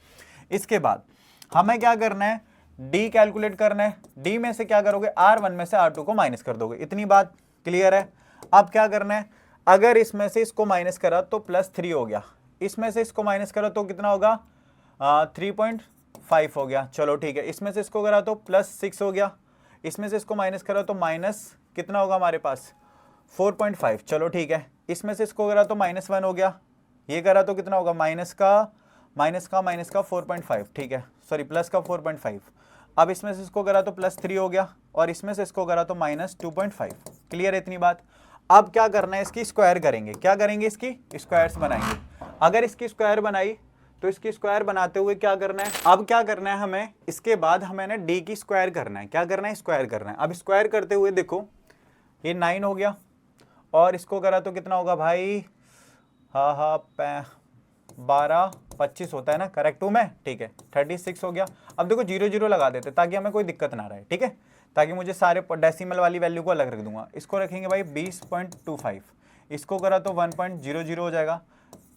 इसके बाद हमें क्या करना है, डी कैलकुलेट करना है, डी में से क्या करोगे, R1 में से R2 को माइनस कर दोगे, इतनी बात क्लियर है। अब क्या करना है, अगर इसमें से इसको माइनस करा तो +3 हो गया, इसमें से इसको माइनस करो तो कितना होगा 3.5 हो गया, चलो ठीक है, इसमें से इसको करा तो +6 हो गया, इसमें से इसको माइनस करा तो माइनस कितना होगा हमारे पास 4.5, चलो ठीक है, इसमें से इसको करा तो -1 हो गया, ये करा तो कितना होगा माइनस का 4.5, ठीक है, सॉरी प्लस का 4.5। अब इसमें से इसको करा तो +3 हो गया, और इसमें से इसको करा तो -2.5, क्लियर है इतनी बात। अब क्या करना है, इसकी स्क्वायर करेंगे, क्या करेंगे, इसकी स्क्वायर्स बनाएंगे। अगर इसकी स्क्वायर बनाई तो इसकी स्क्वायर बनाते हुए क्या करना है, अब क्या करना है हमें, इसके बाद हमें ना डी की स्क्वायर करना है, क्या करना है, स्क्वायर करना है। अब स्क्वायर करते हुए देखो ये 9 हो गया, और इसको करा तो कितना होगा भाई, हाँ 12 25 होता है ना, करेक्ट हूँ मैं, ठीक है 36 हो गया। अब देखो 0 0 लगा देते ताकि हमें कोई दिक्कत ना रहे, ठीक है, ताकि मुझे सारे डेसिमल वाली वैल्यू को अलग रख दूंगा। इसको रखेंगे भाई 20.25, इसको करा तो 1.00 हो जाएगा,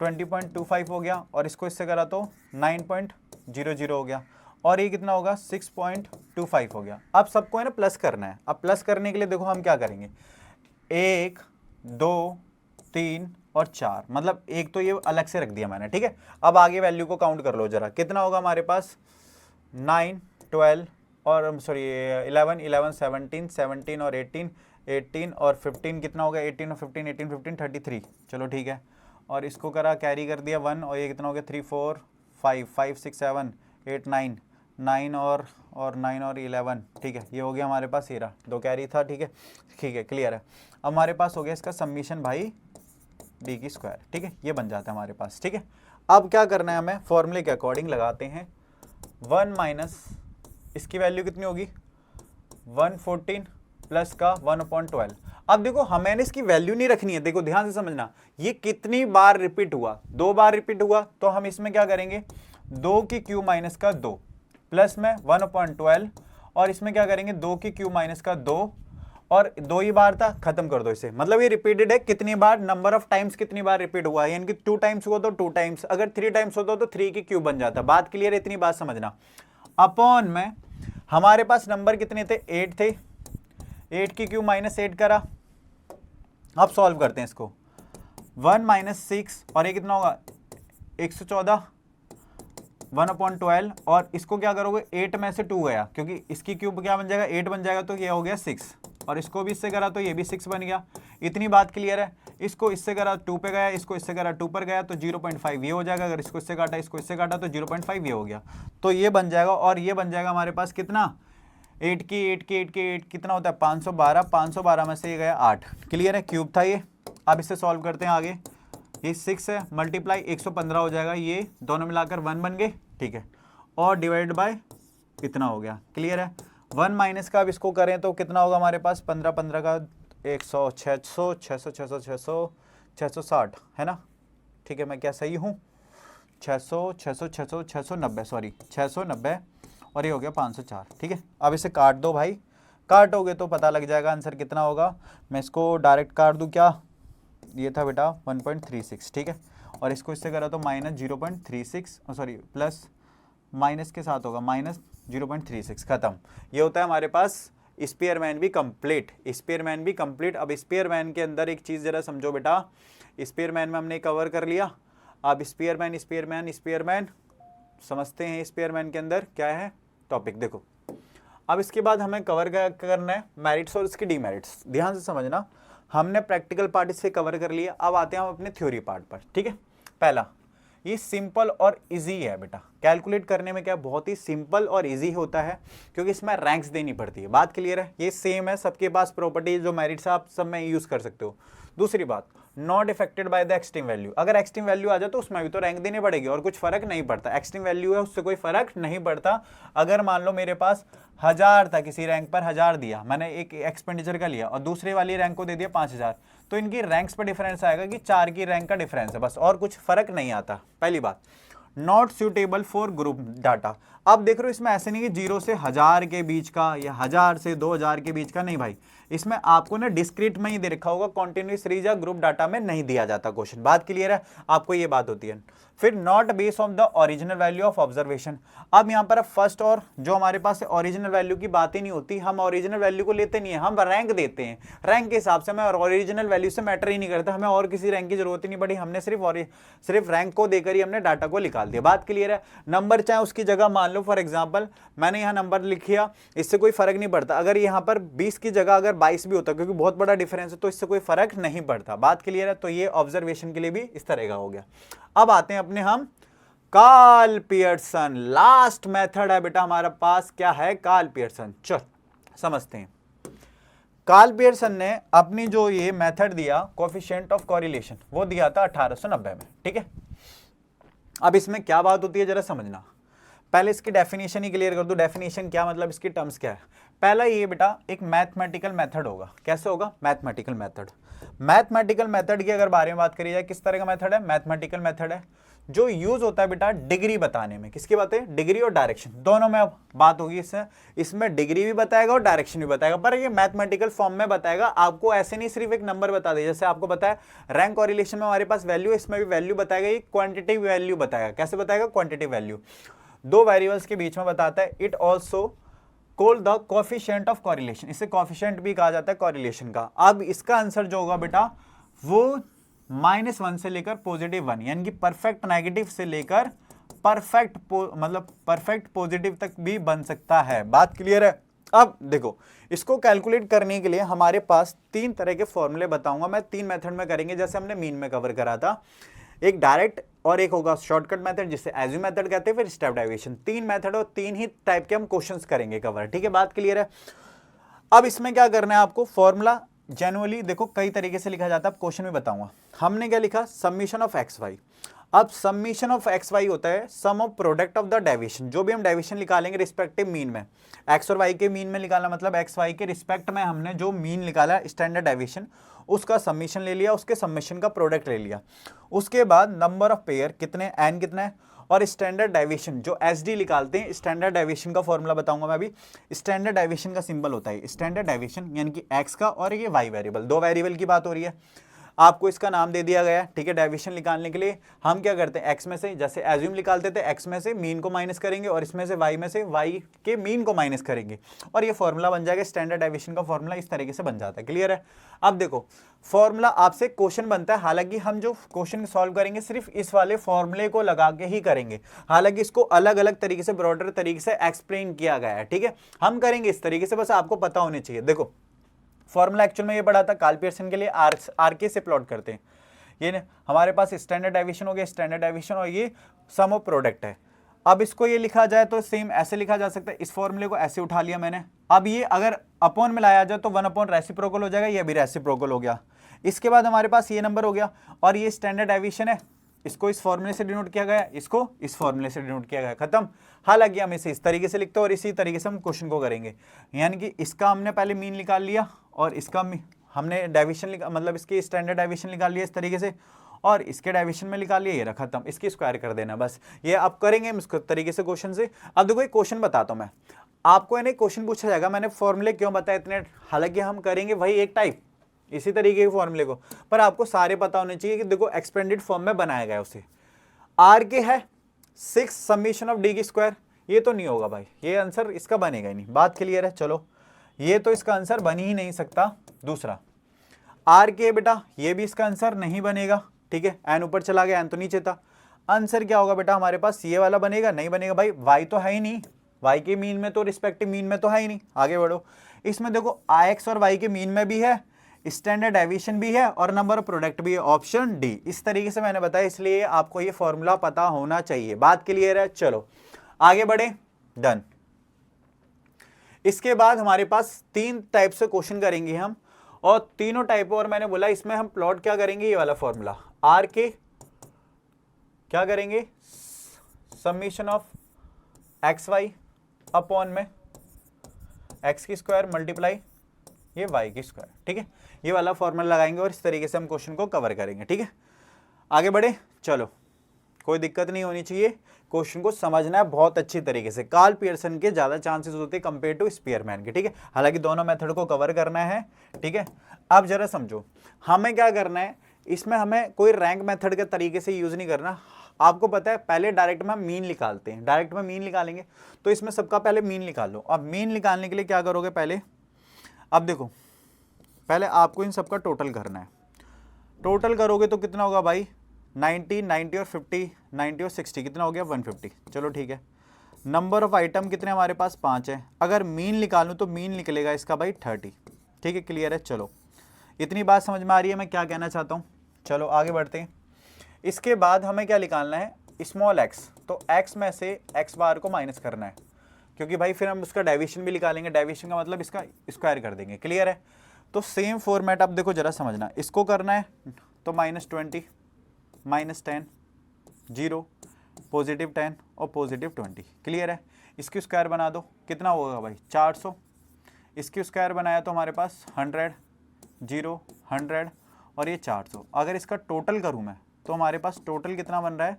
20.25 हो गया, और इसको इससे करा तो 9.00 हो गया, और ये कितना होगा 6.25 हो गया। अब सबको है ना प्लस करना है। अब प्लस करने के लिए देखो हम क्या करेंगे, 1 2 3 और 4, मतलब एक तो ये अलग से रख दिया मैंने, ठीक है। अब आगे वैल्यू को काउंट कर लो जरा, कितना होगा हमारे पास, 9 12 और सॉरी 11 11 17 17 और 18 18 और 15 कितना होगा, 18 और 15 18 15 33, चलो ठीक है। और इसको करा कैरी कर दिया 1, और ये कितना हो गया 3 4 5 5 6 7 8 9 9 और 9 और 11, ठीक है, ये हो गया हमारे पास, ये रहा 2 कैरी था, ठीक है क्लियर है। अब हमारे पास हो गया इसका समीशन भाई डी की स्क्वायर, ठीक है, ये बन जाता है हमारे पास, ठीक है। अब क्या करना है हमें, फॉर्मूले के अकॉर्डिंग लगाते हैं, 1 माइनस इसकी वैल्यू कितनी होगी 114 प्लस का 1/12। अब देखो हमें इसकी वैल्यू नहीं रखनी है, देखो ध्यान से समझना, ये कितनी बार रिपीट हुआ, 2 बार रिपीट हुआ, तो हम इसमें क्या करेंगे 2 की क्यू माइनस का 2 प्लस में 1/12, और इसमें क्या करेंगे 2 की क्यू माइनस का 2, और 2 ही बार था, खत्म कर दो इसे। मतलब ये रिपीटेड है कितनी बार, नंबर ऑफ टाइम्स कितनी बार रिपीट हुआ है, यानी कि 2 टाइम्स हुआ तो 2 टाइम्स, अगर 3 टाइम्स होता तो 3 की क्यूब बन जाता। बात क्लियर है, इतनी बात समझना। अपॉन में हमारे पास नंबर कितने थे, 8 थे, 8 की क्यूब माइनस 8 करा। अब सॉल्व करते हैं इसको, 1 माइनस 6, और ये कितना होगा 114 1/12, और इसको क्या करोगे 8 में से 2 गया, क्योंकि इसकी क्यूब क्या बन जाएगा 8 बन जाएगा, तो ये हो गया 6, और इसको भी इससे करा तो ये भी 6 बन गया। इतनी बात क्लियर है। इसको इससे करा 2 पे गया, इसको इससे करा 2 पर गया, तो 0.5 ये हो जाएगा। अगर इसको इससे काटा, इसको इससे काटा, तो 0.5 ये हो गया, तो ये बन जाएगा। और ये बन जाएगा हमारे पास कितना, 8 की 8 कितना होता है 512, 512 में से ये गया 8, क्लियर है, क्यूब था ये। अब इससे सॉल्व करते हैं आगे, ये 6 है, मल्टीप्लाई 115 हो जाएगा, ये दोनों मिलाकर 1 बन गए, ठीक है, और डिवाइड बाय कितना हो गया, क्लियर है। 1 माइनस का अब इसको करें तो कितना होगा हमारे पास, 15 15 का 100 600 600 600 600 660 है ना, ठीक है, मैं क्या सही हूँ, 600 600 600 690 सॉरी 690, और ये हो गया 504, ठीक है। अब इसे काट दो भाई, काटोगे तो पता लग जाएगा आंसर कितना होगा। मैं इसको डायरेक्ट काट दूँ क्या, ये था बेटा 1.36, ठीक है, और इसको इससे करा तो माइनस 0.36 सॉरी प्लस माइनस के साथ होगा माइनस 0.36, खत्म। ये होता है हमारे पास स्पेयरमैन भी कंप्लीट, स्पेयरमैन भी कंप्लीट। अब स्पेयरमैन के अंदर एक चीज़ जरा समझो बेटा, स्पेयरमैन में हमने कवर कर लिया। अब स्पेयरमैन स्पेयरमैन स्पेयरमैन समझते हैं, स्पेयरमैन के अंदर क्या है टॉपिक, देखो। अब इसके बाद हमें कवर करना है मेरिट्स और इसके डीमेरिट्स। ध्यान से समझना, हमने प्रैक्टिकल पार्ट इससे कवर कर लिया, अब आते हैं हम अपने थ्योरी पार्ट पर, ठीक है। पहला, ये सिंपल और इजी है बेटा, कैलकुलेट करने में क्या बहुत ही सिंपल और इजी होता है, क्योंकि इसमें रैंक्स देनी पड़ती है। बात क्लियर है, ये सेम है सबके पास, प्रॉपर्टी जो मेरिट्स आप सब में यूज कर सकते हो। दूसरी बात, not affected by the extreme value, अगर एक्सट्रीम वैल्यू आ जाए तो उसमें भी तो रैंक देनी पड़ेगी और कुछ फर्क नहीं पड़ता। एक्सट्रीम वैल्यू है उससे कोई फर्क नहीं पड़ता। अगर मान लो मेरे पास 1000 था, किसी रैंक पर 1000 दिया मैंने, एक एक्सपेंडिचर का लिया, और दूसरे वाली रैंक को दे दिया 5000, तो इनकी रैंक्स पर डिफरेंस आएगा कि 4 की रैंक का डिफरेंस है बस, और कुछ फर्क नहीं आता। पहली बात, not suitable for group data. अब देख रहे हो इसमें ऐसे नहीं कि 0 से 1000 के बीच का या 1000 से 2000 के बीच का, नहीं भाई, इसमें आपको ना डिस्क्रीट में ही दे रखा होगा, कॉन्टिन्यूस सीरीज या ग्रुप डाटा में नहीं दिया जाता क्वेश्चन। बात क्लियर है, आपको ये बात होती है। फिर not based on the original value of observation. अब यहाँ पर फर्स्ट और जो हमारे पास ओरिजिनल वैल्यू की बात ही नहीं होती, हम ओरिजिनल वैल्यू को लेते नहीं है, हम रैंक देते हैं। रैंक के हिसाब से हमें ओरिजिनल वैल्यू से मैटर ही नहीं करता, हमें और किसी रैंक की जरूरत ही नहीं पड़ी, हमने सिर्फ रैंक को देकर ही हमने डाटा को निकाल दिया। बात क्लियर है। नंबर चाहे उसकी जगह मान लो, फॉर एग्जाम्पल मैंने यहाँ नंबर लिखिया, इससे कोई फर्क नहीं पड़ता। अगर यहाँ पर 20 की जगह अगर 22 भी होता, क्योंकि बहुत बड़ा डिफरेंस है, तो इससे कोई फर्क नहीं पड़ता। बात क्लियर है। तो ये ऑब्जर्वेशन के लिए भी इस तरह का हो गया। अब आते हैं अपने हम कार्ल पियर्सन, लास्ट मेथड है बेटा हमारे पास, क्या है कार्ल पियर्सन। चल समझते हैं। कार्ल पियर्सन ने अपनी जो ये मेथड दिया कोएफिशिएंट ऑफ कोरिलेशन, वो दिया था 1890 में, ठीक है। अब इसमें क्या बात होती है जरा समझना। पहले इसकी डेफिनेशन ही क्लियर कर दूं। डेफिनेशन क्या मतलब, इसकी टर्म्स क्या है। पहला ये बेटा एक मैथमेटिकल मेथड होगा। कैसे होगा? Mathematical method. मैथमेटिकल मेथड की अगर बारे में बात करी जाए, किस तरह का मेथड है? मैथमेटिकल मेथड है जो यूज होता है बेटा डिग्री बताने में। किसकी बात है? डिग्री और डायरेक्शन दोनों में अब बात होगी। इसमें डिग्री भी बताएगा और डायरेक्शन भी बताएगा, पर ये मैथमेटिकल फॉर्म में बताएगा। आपको ऐसे नहीं सिर्फ एक नंबर बता दे, जैसे आपको बताया रैंक कॉरिलेशन में हमारे पास वैल्यू, इसमें भी वैल्यू बताएगा, ये क्वांटिटेटिव वैल्यू बताएगा। कैसे बताएगा? क्वांटिटेटिव वैल्यू दो वेरिएबल्स के बीच में बताता है। It also called the coefficient of correlation, इसे कोफिशिएंट भी कहा जाता है कॉरिलेशन का। अब इसका आंसर जो होगा बेटा वो -1 से लेकर +1, यानी कि परफेक्ट नेगेटिव से लेकर परफेक्ट मतलब परफेक्ट पॉजिटिव तक भी बन सकता है। बात क्लियर है? अब देखो, इसको कैलकुलेट करने के लिए हमारे पास 3 तरह के फॉर्मूले बताऊंगा मैं, 3 मेथड में करेंगे, जैसे हमने मीन में कवर करा था। एक डायरेक्ट और एक होगा शॉर्टकट मेथड जिसे एज्यूम मेथड कहते हैं, फिर स्टेप डेविएशन। 3 मेथड और 3 ही टाइप के हम क्वेश्चंस करेंगे कवर। ठीक है, बात क्लियर है? अब इसमें क्या करना है आपको? फॉर्मूला जनरली देखो कई तरीके से लिखा जाता है, क्वेश्चन में बताऊंगा। हमने क्या लिखा? Summation of X Y. अब समीशन ऑफ एक्स वाई होता है sum of product of the deviation. जो भी हम डेविएशन निकालेंगे रिस्पेक्टिव मीन में, एक्स और वाई के मीन में निकालना, मतलब एक्स वाई के रिस्पेक्ट में हमने जो मीन निकाला स्टैंडर्ड डेविएशन, उसका समीशन ले लिया, उसके समीशन का प्रोडक्ट ले लिया। उसके बाद नंबर ऑफ पेयर कितने, एन कितना है, और स्टैंडर्ड डेविएशन जो एसडी निकालते हैं। स्टैंडर्ड डेविएशन का फॉर्मूला बताऊंगा मैं अभी। स्टैंडर्ड डेविएशन का सिंबल होता है स्टैंडर्ड डेविएशन, यानी कि एक्स का और ये वाई वेरिएबल, दो वेरिएबल की बात हो रही है। आपको इसका नाम दे दिया गया है। ठीक है, डेविएशन निकालने के लिए हम क्या करते हैं? एक्स में से, जैसे एज्यूम निकालते थे, एक्स में से मीन को माइनस करेंगे और इसमें से वाई में से वाई के मीन को माइनस करेंगे, और ये फॉर्मूला बन जाएगा। स्टैंडर्ड डेविएशन का फॉर्मूला इस तरीके से बन जाता है। क्लियर है? अब देखो, फॉर्मूला आपसे क्वेश्चन बनता है, हालांकि हम जो क्वेश्चन सॉल्व करेंगे सिर्फ इस वाले फॉर्मूले को लगा के ही करेंगे, हालांकि इसको अलग अलग तरीके से ब्रॉडर तरीके से एक्सप्लेन किया गया है। ठीक है, हम करेंगे इस तरीके से, बस आपको पता होने चाहिए। देखो, फॉर्मूला एक्चुअल में ये पढ़ा था कार्ल पियर्सन के लिए, आर के से प्लॉट करते हैं। ये हमारे पास स्टैंडर्ड डेविएशन हो गया, स्टैंडर्ड डेविएशन, और ये सम ऑफ प्रोडक्ट है। अब इसको ये लिखा जाए तो सेम ऐसे लिखा जा सकता है। इस फॉर्मूले को ऐसे उठा लिया मैंने। अब ये अगर अपॉन में लाया जाए तो 1 रेसिप्रोकल हो जाएगा, ये भी रेसिप्रोकल हो गया। इसके बाद हमारे पास ये नंबर हो गया, और ये स्टैंडर्ड डेविएशन है, इसको इस फॉर्मूले से डिनोट किया गया, इसको इस फॉर्मूले से डिनोट किया गया, खत्म। हालांकि हम इसे इस तरीके से लिखते हैं और इसी तरीके से हम क्वेश्चन को करेंगे। यानी कि इसका हमने पहले मीन निकाल लिया और इसका हमने डेविएशन मतलब इसकी स्टैंडर्ड डेविएशन निकाल लिया इस तरीके से, और इसके डेविएशन में निकाल लिया, ये रखा खत्म। इसकी स्क्वायर कर देना बस। ये आप करेंगे हम इसको तरीके से क्वेश्चन से। अब देखो एक क्वेश्चन बताता हूं मैं आपको, यानी क्वेश्चन पूछा जाएगा मैंने फॉर्मूले क्यों बताया इतने, हालांकि हम करेंगे वही एक टाइप इसी तरीके के फॉर्मूले को, पर आपको सारे पता होने चाहिए कि देखो एक्सपेंडेड फॉर्म में बनाया गया उसे। आर के है 6 समीशन ऑफ डी की स्क्वायर, ये तो नहीं होगा भाई, ये आंसर इसका बनेगा ही नहीं। बात क्लियर है? चलो, ये तो इसका आंसर बन ही नहीं सकता। दूसरा आर के बेटा, ये भी इसका आंसर नहीं बनेगा। ठीक है, एन ऊपर चला गया, एन तो नीचे था। आंसर क्या होगा बेटा हमारे पास? ये वाला बनेगा, नहीं बनेगा भाई, वाई तो है ही नहीं, वाई के मीन में तो रिस्पेक्टिव मीन में तो है ही नहीं। आगे बढ़ो, इसमें देखो आई एक्स और वाई के मीन में भी है, स्टैंडर्ड डेविएशन भी है, और नंबर ऑफ प्रोडक्ट भी है, ऑप्शन डी। इस तरीके से मैंने बताया, इसलिए आपको ये फॉर्मूला पता होना चाहिए। बात क्लियर है? चलो आगे बढ़े, डन। इसके बाद हमारे पास 3 टाइप से क्वेश्चन करेंगे हम, और तीनों टाइप, और मैंने बोला इसमें हम प्लॉट क्या करेंगे, ये वाला फॉर्मूला आर के क्या करेंगे, summation of X Y upon में एक्स की स्क्वायर मल्टीप्लाई ये वाई की स्क्वायर। ठीक है, ये वाला फॉर्मूला लगाएंगे और इस तरीके से हम क्वेश्चन को कवर करेंगे। ठीक है, आगे बढ़े, चलो कोई दिक्कत नहीं होनी चाहिए, क्वेश्चन को समझना है बहुत अच्छी तरीके से। कार्ल पियर्सन के ज्यादा चांसेस होते हैं कंपेयर टू स्पीयरमैन के। ठीक है, हालांकि दोनों मेथड को कवर करना है। ठीक है, अब जरा समझो हमें क्या करना है, इसमें हमें कोई रैंक मेथड के तरीके से यूज नहीं करना। आपको पता है पहले डायरेक्ट में हम मीन निकालते हैं, डायरेक्ट में मीन निकालेंगे, तो इसमें सबका पहले मीन निकाल लो। अब मीन निकालने के लिए क्या करोगे पहले, अब देखो पहले आपको इन सबका टोटल करना है। टोटल करोगे तो कितना होगा भाई, 90 90 और 50, 90 और 60 कितना हो गया, 150। चलो ठीक है, नंबर ऑफ आइटम कितने हमारे पास 5 है। अगर मीन निकालूं तो मीन निकलेगा इसका भाई 30। ठीक है, क्लियर है? चलो इतनी बात समझ में आ रही है मैं क्या कहना चाहता हूँ। चलो आगे बढ़ते हैं। इसके बाद हमें क्या निकालना है, स्मॉल एक्स, तो एक्स में से एक्स बार को माइनस करना है, क्योंकि भाई फिर हम उसका डेविएशन भी निकालेंगे, डेविएशन का मतलब इसका स्क्वायर कर देंगे। क्लियर है? तो सेम फॉर्मेट अब देखो जरा समझना, इसको करना है तो -20 -10 0 +10 और +20। क्लियर है? इसकी स्क्वायर बना दो, कितना होगा भाई 400, इसकी स्क्वायर बनाया तो हमारे पास 100, 0, 100 और ये 400। अगर इसका टोटल करूँ मैं तो हमारे पास टोटल कितना बन रहा है,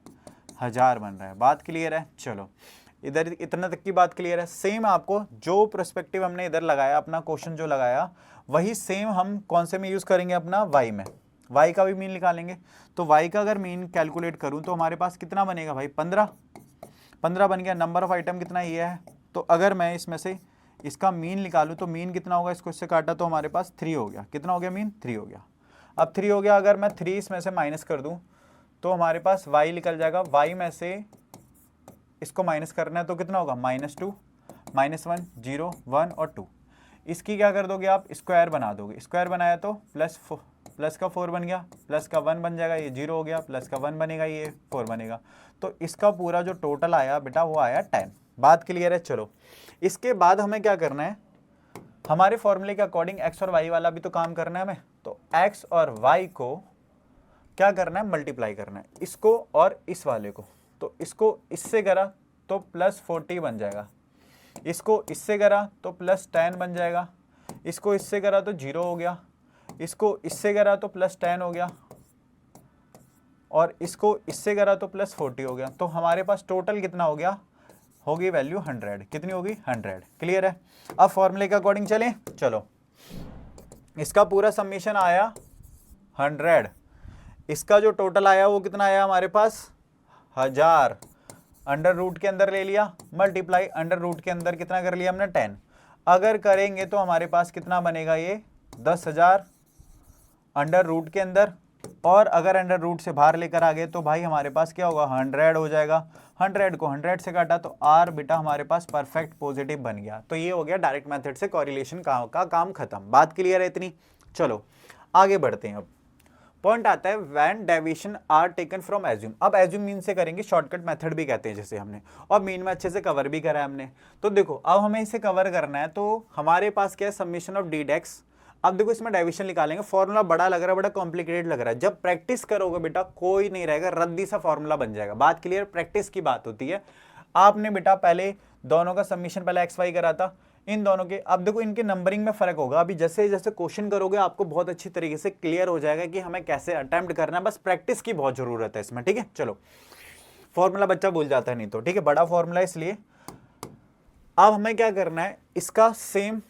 1000 बन रहा है। बात क्लियर है? चलो इधर इतना तक की बात क्लियर है। सेम आपको जो पर्सपेक्टिव हमने इधर लगाया, अपना क्वेश्चन जो लगाया, वही सेम हम कौन से में यूज़ करेंगे, अपना वाई में। वाई का भी मीन निकालेंगे। तो वाई का अगर मीन कैलकुलेट करूं तो हमारे पास कितना बनेगा भाई, 15 बन गया। नंबर ऑफ आइटम कितना ये है, तो अगर मैं इसमें से इसका मीन निकालूं तो मीन कितना होगा, इसको इससे काटा तो हमारे पास 3 हो गया। कितना हो गया मीन, 3 हो गया। अब 3 हो गया, अगर मैं 3 इसमें से माइनस कर दूं तो हमारे पास वाई निकल जाएगा। वाई में से इसको माइनस करना है तो कितना होगा, -2, -1, 0, 1 और 2। इसकी क्या कर दोगे आप, स्क्वायर बना दोगे। स्क्वायर बनाया तो प्लस का 4 बन गया, प्लस का 1 बन जाएगा, ये 0 हो गया, प्लस का 1 बनेगा, ये 4 बनेगा। तो इसका पूरा जो टोटल आया बेटा वो आया 10। बात क्लियर है? चलो इसके बाद हमें क्या करना है, हमारे फॉर्मूले के अकॉर्डिंग एक्स और वाई वाला भी तो काम करना है हमें। तो एक्स और वाई को क्या करना है, मल्टीप्लाई करना है, इसको और इस वाले को। तो इसको इससे करा तो +40 बन जाएगा, इसको इससे करा तो +10 बन जाएगा, इसको इससे करा तो 0 हो गया, इसको इससे करा तो +10 हो गया, और इसको इससे करा तो +40 हो गया। तो हमारे पास टोटल कितना हो गया, होगी वैल्यू 100। कितनी होगी, 100। क्लियर है? अब फॉर्मूले के अकॉर्डिंग चलें। चलो इसका पूरा समीशन आया 100, इसका जो टोटल आया वो कितना आया हमारे पास, 1000। अंडर रूट के अंदर ले लिया, मल्टीप्लाई अंडर रूट के अंदर कितना कर लिया हमने, 10। अगर करेंगे तो हमारे पास कितना बनेगा, ये 10,000 अंडर रूट के अंदर। और अगर अंडर रूट से बाहर लेकर आ गए तो भाई हमारे पास क्या होगा, 100 हो जाएगा। 100 को 100 से काटा तो आर बेटा हमारे पास परफेक्ट पॉजिटिव बन गया। तो ये हो गया डायरेक्ट मेथड से कोरिलेशन का काम खत्म। बात क्लियर है इतनी? चलो आगे बढ़ते हैं। अब पॉइंट आता है when deviation are taken from assume. अब एज्यूम मीन से करेंगे, शॉर्टकट मेथड भी कहते हैं जैसे हमने, और मीन में अच्छे से कवर भी करा है हमने। तो देखो अब हमें इसे कवर करना है, तो हमारे पास क्या है, समीशन ऑफ डी डेक्स। अब देखो इसमें डेविएशन निकालेंगे, फॉर्मूला बड़ा लग रहा है, बड़ा कॉम्प्लिकेटेड लग रहा है। जब प्रैक्टिस करोगे बेटा कोई नहीं रहेगा, रद्दी सा फॉर्मूला बन जाएगा। बात क्लियर? प्रैक्टिस की बात होती है। आपने बेटा पहले दोनों का समीशन पहले एक्स वाई करा था, इन दोनों के। अब देखो इनके नंबरिंग में फर्क होगा। अभी जैसे जैसे क्वेश्चन करोगे आपको बहुत अच्छी तरीके से क्लियर हो जाएगा कि हमें कैसे अटेम्प्ट करना है। बस प्रैक्टिस की बहुत जरूरत है इसमें, ठीक है? चलो फॉर्मूला बच्चा भूल जाता है नहीं तो, ठीक है? बड़ा फॉर्मूला इसलिए। अब हमें क्या करना है, इसका सेम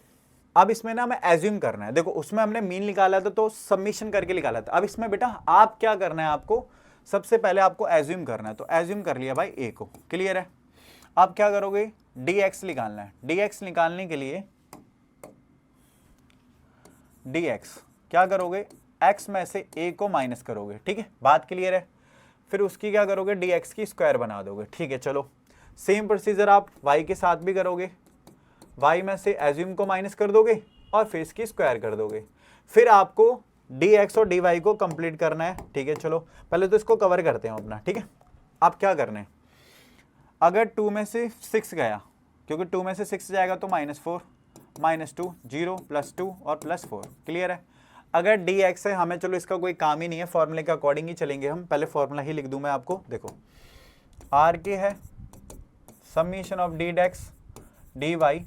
अब इसमें ना हमें एज्यूम करना है। देखो उसमें हमने मीन निकाला था तो सबमिशन करके निकाला था। अब इसमें बेटा आप क्या करना है, आपको सबसे पहले आपको एज्यूम करना है। तो एज्यूम कर लिया भाई ए को। क्लियर है? आप क्या करोगे, dx निकालना है। dx निकालने के लिए dx क्या करोगे, x में से a को माइनस करोगे, ठीक है? बात क्लियर है? फिर उसकी क्या करोगे, dx की स्क्वायर बना दोगे, ठीक है? चलो सेम प्रोसीजर आप y के साथ भी करोगे। y में से एज्यूम को माइनस कर दोगे और फिर इसकी स्क्वायर कर दोगे। फिर आपको dx और dy को कंप्लीट करना है, ठीक है? चलो पहले तो इसको कवर करते हैं अपना, ठीक है? आप क्या करना है, अगर 2 में से 6 गया, क्योंकि 2 में से 6 जाएगा तो -4, -2, 0, +2 और +4। क्लियर है? अगर dx है, हमें चलो इसका कोई काम ही नहीं है, फॉर्मूले के अकॉर्डिंग ही चलेंगे हम। पहले फॉर्मूला ही लिख दूं मैं आपको। देखो r के है summation of D dx D Y.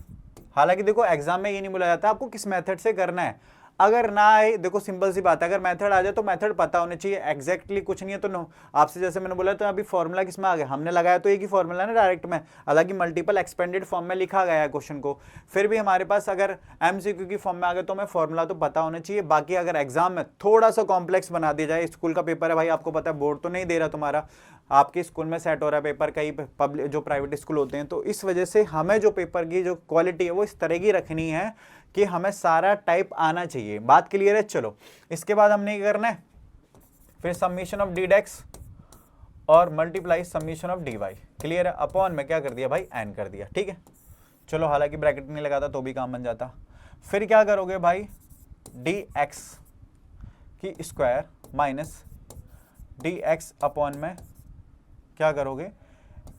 हालांकि देखो एग्जाम में ये नहीं बोला जाता आपको किस मेथड से करना है। अगर ना आए, देखो सिंपल सी बात है, अगर मेथड आ जाए तो मेथड पता होना चाहिए। एग्जैक्टली कुछ नहीं है तो नो। आपसे जैसे मैंने बोला तो अभी फॉर्मूला किस में आ गया, हमने लगाया तो एक ही फॉर्मूला ना डायरेक्ट में, हालांकि मल्टीपल एक्सपेंडेड फॉर्म में लिखा गया है क्वेश्चन को। फिर भी हमारे पास अगर एमसीक्यू की फॉर्म में आ गया तो हमें फॉर्मूला तो पता होना चाहिए। बाकी अगर एग्जाम में थोड़ा सा कॉम्प्लेक्स बना दिया जाए, स्कूल का पेपर है भाई, आपको पता है बोर्ड तो नहीं दे रहा तुम्हारा, आपके स्कूल में सेट हो रहा है पेपर, कई पब्लिक जो प्राइवेट स्कूल होते हैं, तो इस वजह से हमें जो पेपर की जो क्वालिटी है वो इस तरह की रखनी है कि हमें सारा टाइप आना चाहिए। बात क्लियर है? चलो इसके बाद हमने क्या करना है, फिर समीशन ऑफ डी डेक्स और multiply summation of D Y. Clear है? अपॉन में क्या कर दिया भाई, एन कर दिया, ठीक है? चलो हालांकि ब्रैकेट नहीं लगाता तो भी काम बन जाता। फिर क्या करोगे भाई, डी एक्स की square minus D x upon में क्या करोगे,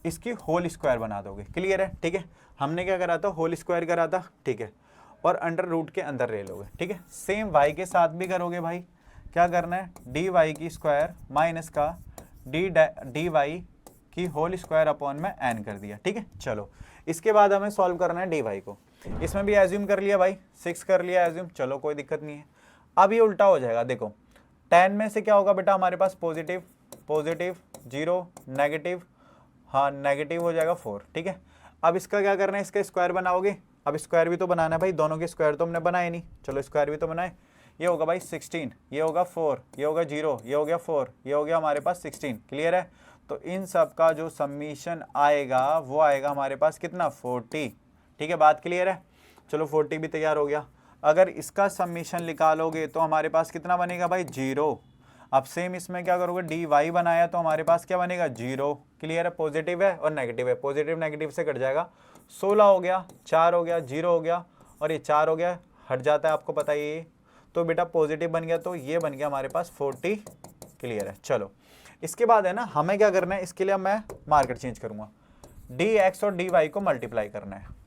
इसकी होल स्क्वायर बना दोगे। क्लियर है? ठीक है? हमने क्या करा था, होल स्क्वायर करा था, ठीक है? और अंडर रूट के अंदर ले लोगे, ठीक है? सेम y के साथ भी करोगे भाई। क्या करना है, डी वाई की स्क्वायर माइनस का डी वाई की होल स्क्वायर अपॉन में n कर दिया, ठीक है? चलो इसके बाद हमें सॉल्व करना है डी वाई को। इसमें भी एज्यूम कर लिया भाई, 6 कर लिया एज्यूम, चलो कोई दिक्कत नहीं है। अब ये उल्टा हो जाएगा, देखो 10 में से क्या होगा बेटा हमारे पास पॉजिटिव, पॉजिटिव 0, नेगेटिव, हाँ नेगेटिव हो जाएगा 4, ठीक है। अब इसका क्या करना है, इसका स्क्वायर बनाओगे, अब स्क्वायर भी तो बनाना है भाई, दोनों के स्क्वायर तो हमने बनाए नहीं, चलो स्क्वायर भी तो बनाए। ये होगा भाई 16, ये होगा 4, ये होगा 0, ये हो गया 4, ये हो गया हमारे पास 16, क्लियर है। तो इन सब का जो समीशन आएगा वो आएगा हमारे पास कितना 40, ठीक है, बात क्लियर है। चलो 40 भी तैयार हो गया। अगर इसका समीशन निकालोगे तो हमारे पास कितना बनेगा भाई 0। अब सेम इसमें क्या करोगे, डी वाई बनाया तो हमारे पास क्या बनेगा 0, क्लियर है। पॉजिटिव है और नेगेटिव है, पॉजिटिव नेगेटिव से कट जाएगा, 16 हो गया, 4 हो गया, 0 हो गया और ये 4 हो गया, हट जाता है आपको पता ही है। तो बेटा पॉजिटिव बन गया, तो ये बन गया हमारे पास 40, क्लियर है। चलो इसके बाद है ना हमें क्या करना है, इसके लिए मैं मार्कर चेंज करूंगा, डी एक्स और डी वाई को मल्टीप्लाई करना है।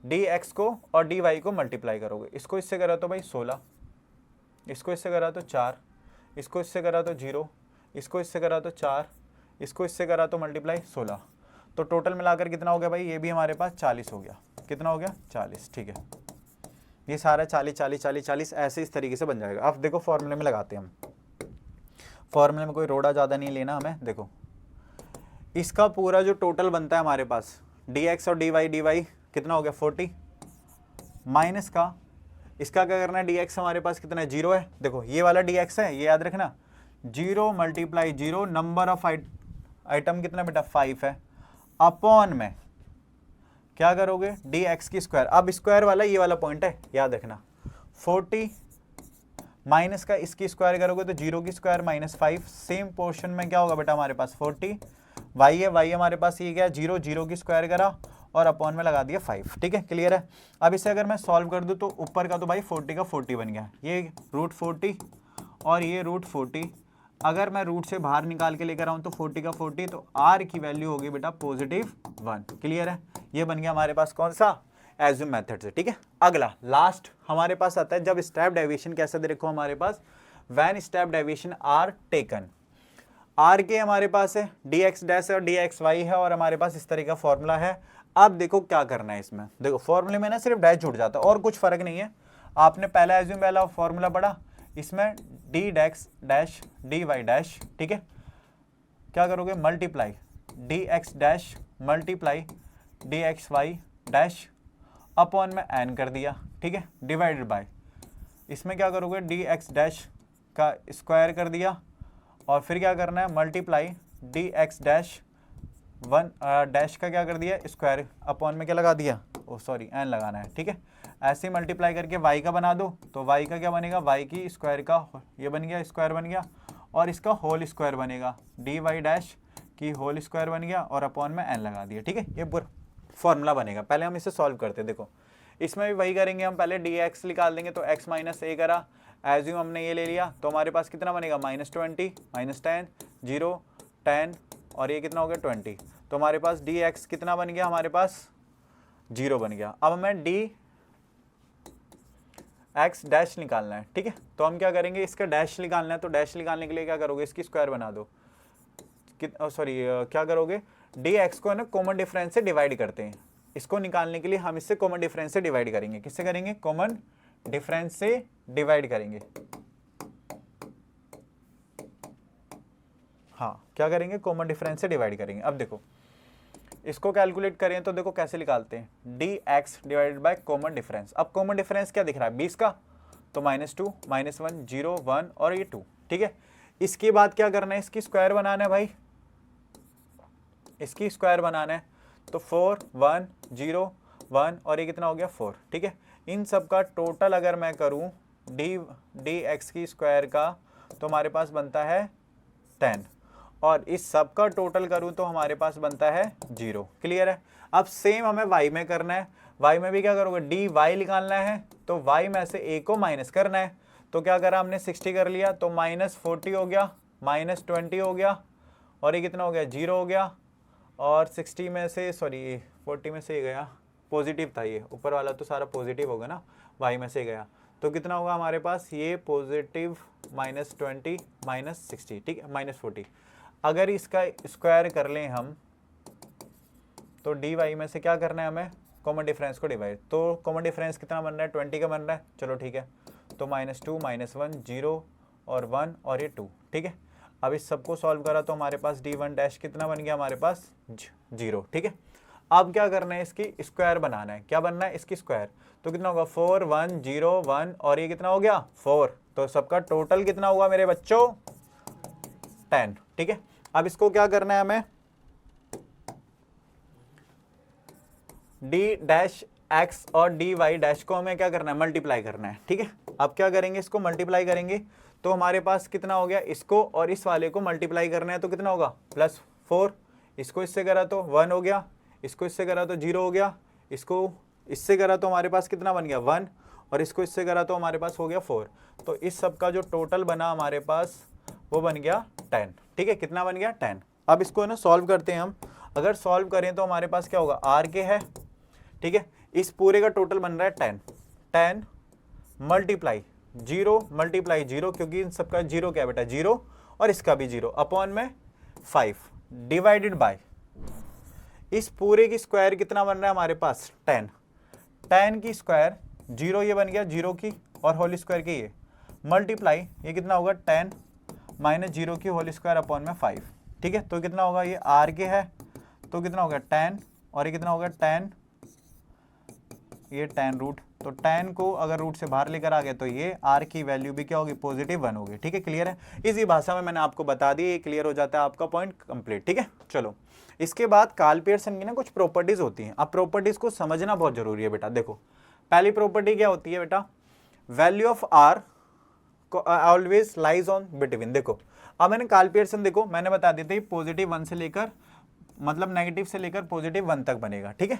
डी एक्स को और डी वाई को मल्टीप्लाई करोगे, इसको इससे करा तो भाई 16, इसको इससे करा तो 4, इसको इससे करा तो 0, इसको इससे करा तो 4, इसको इससे करा तो मल्टीप्लाई 16, तो टोटल मिलाकर कितना हो गया भाई, ये भी हमारे पास 40 हो गया। कितना हो गया 40, ठीक है। ये सारा 40 40 40 40 ऐसे इस तरीके से बन जाएगा। अब देखो फॉर्मूले में लगाते हैं हम, फॉर्मूले में कोई रोड़ा ज़्यादा नहीं लेना हमें। देखो इसका पूरा जो टोटल बनता है हमारे पास डी एक्स और डी वाई कितना हो गया 40, माइनस का इसका क्या करना है, डी एक्स हमारे पास कितना है 0 है। देखो ये वाला डी एक्स है, ये याद रखना, 0 मल्टीप्लाई 0, नंबर ऑफ आइटम कितना बेटा 5 है, अपॉन में क्या करोगे डी एक्स की स्क्वायर। अब स्क्वायर वाला ये वाला पॉइंट है, याद रखना, 40 माइनस का इसकी स्क्वायर करोगे तो 0 की स्क्वायर -5, सेम पोर्शन में क्या होगा बेटा हमारे पास 40, वाई है, वाई हमारे पास ये गया 0, 0 की स्क्वायर करा और अपॉन में लगा दिया 5, ठीक है, क्लियर है। अब इसे अगर मैं सॉल्व कर दूं तो ऊपर का तो भाई 40 का 40 बन गया, ये √40 और ये √40, अगर मैं रूट से बाहर निकाल के लेकर आऊं तो 40 का 40, तो आर की वैल्यू होगी बेटा +1, क्लियर है। ये बन गया हमारे पास कौन सा, एज्यूम मेथड से, ठीक है। अगला लास्ट हमारे पास आता है जब स्टेप डेविएशन कैसे देखो हमारे पास, when step deviation are taken, आर के हमारे पास है डी एक्स डैश और डी एक्स वाई है और हमारे पास इस तरह का फॉर्मूला है। अब देखो क्या करना है इसमें, देखो फॉर्मूले में ना सिर्फ डैश जुड़ जाता है और कुछ फर्क नहीं है। आपने पहला एज्यूम वाला फॉर्मूला पढ़ा, इसमें D dash dash D Y dash, ठीक है, क्या करोगे multiply D X dash multiply D X Y dash upon में एन कर दिया, ठीक है, डिवाइडेड बाय, इसमें क्या करोगे डी एक्स डैश का स्क्वायर कर दिया और फिर क्या करना है multiply D X dash one dash का क्या कर दिया स्क्वायर अपॉन में क्या लगा दिया, ओ सॉरी एन लगाना है, ठीक है। ऐसे ही मल्टीप्लाई करके वाई का बना दो तो वाई का क्या बनेगा, वाई की स्क्वायर का ये बन गया स्क्वायर बन गया और इसका होल स्क्वायर बनेगा, डी वाई डैश की होल स्क्वायर बन गया और अपॉन में एन लगा दिया, ठीक है। ये पूरा फॉर्मूला बनेगा। पहले हम इसे सॉल्व करते हैं, देखो इसमें भी वही करेंगे हम, पहले डी एक्स निकाल देंगे तो x माइनस ए करा, एज्यूम हमने ये ले लिया तो हमारे पास कितना बनेगा -20 -10 0 10 और ये कितना हो गया 20, तो हमारे पास डी एक्स कितना बन गया, हमारे पास 0 बन गया। अब हमें डी एक्स डैश निकालना है, ठीक है, तो हम क्या करेंगे इसका डैश निकालना है, तो डैश निकालने के लिए क्या करोगे इसकी स्क्वायर बना दो, सॉरी क्या करोगे डी एक्स को है ना कॉमन डिफरेंस से डिवाइड करते हैं, इसको निकालने के लिए हम इससे कॉमन डिफरेंस से डिवाइड करेंगे, किससे करेंगे कॉमन डिफरेंस से डिवाइड करेंगे, हाँ क्या करेंगे कॉमन डिफरेंस से डिवाइड करेंगे। अब देखो इसको कैलकुलेट करें तो देखो कैसे निकालते हैं, D x divided by common difference. अब कॉमन डिफरेंस क्या दिख रहा है 20 का, तो -2 -1 0 1 और ये 2, ठीक है। इसके बाद क्या करना है इसकी स्क्वायर बनाना है भाई, इसकी स्क्वायर बनाना है तो 4 1 0 1 और ये कितना हो गया 4, ठीक है। इन सब का टोटल अगर मैं करूं डी एक्स की स्क्वायर का तो हमारे पास बनता है 10 और इस सब का टोटल करूं तो हमारे पास बनता है 0, क्लियर है। अब सेम हमें y में करना है, y में भी क्या करोगे डी वाई निकालना है तो y में से a को माइनस करना है, तो क्या करा हमने 60 कर लिया तो -40 हो गया -20 हो गया और ये कितना हो गया 0 हो गया और 60 में से सॉरी 40 में से गया पॉजिटिव था, ये ऊपर वाला तो सारा पॉजिटिव होगा ना, y में से गया तो कितना होगा हमारे पास ये पॉजिटिव -20 -60, ठीक है -40। अगर इसका स्क्वायर कर लें हम तो डी वाई में से क्या करना है हमें कॉमन डिफरेंस को डिवाइड, तो कॉमन डिफरेंस कितना बन रहा है 20 का बन रहा है, चलो ठीक है। तो -2 -1 0 और 1 और ये 2, ठीक है। अब इस सबको सॉल्व करा तो हमारे पास d1 डैश कितना बन गया हमारे पास 0, ठीक है। अब क्या करना है, इसकी स्क्वायर बनाना है, क्या बनना है इसकी स्क्वायर, तो कितना होगा 4 1 0 1 और ये कितना हो गया 4, तो सबका टोटल कितना होगा मेरे बच्चों 10, ठीक है। अब इसको क्या करना है हमें, d डैश x और dy डैश को हमें क्या करना है मल्टीप्लाई करना है, ठीक है। अब क्या करेंगे, इसको मल्टीप्लाई करेंगे तो हमारे पास कितना हो गया, इसको और इस वाले को मल्टीप्लाई करना है तो कितना होगा +4, इसको इससे करा तो 1 हो गया, इसको इससे करा तो 0 हो गया, इसको इससे करा तो हमारे पास कितना बन गया 1 और इसको इससे करा तो हमारे पास हो गया 4। तो इस सब का जो टोटल बना हमारे पास वो बन गया 10, ठीक है। कितना बन गया 10। अब इसको है ना सॉल्व करते हैं हम, अगर सॉल्व करें तो हमारे पास क्या होगा आर के है, ठीक है। इस पूरे का टोटल बन रहा है 10 मल्टीप्लाई 0 मल्टीप्लाई 0, क्योंकि इन सबका 0 क्या बेटा 0 और इसका भी 0 अपॉन में 5 डिवाइडेड बाय इस पूरे की स्क्वायर कितना बन रहा है हमारे पास 10 की स्क्वायर 0 ये बन गया 0 की और होल स्क्वायर की ये मल्टीप्लाई ये कितना होगा 10 -0 की होल स्क्वायर अपॉन में 5, ठीक है। तो कितना होगा, ये आर के है तो कितना होगा 10 और ये कितना होगा 10, ये 10 रूट, तो 10 को अगर रूट से बाहर लेकर आ गए तो ये r की वैल्यू भी क्या होगी +1 होगी, ठीक है। क्लियर है, इसी भाषा में मैंने आपको बता दी, ये क्लियर हो जाता है आपका पॉइंट कंप्लीट, ठीक है। चलो इसके बाद कार्ल पियर्सन की ना कुछ प्रॉपर्टीज होती हैं, अब प्रॉपर्टीज को समझना बहुत जरूरी है बेटा। देखो पहली प्रॉपर्टी क्या होती है बेटा, value of r always lies on between. देखो अब मैंने कार्ल पियर्सन, देखो मैंने बता दी थी +1 से लेकर मतलब नेगेटिव से लेकर +1 तक बनेगा, ठीक है।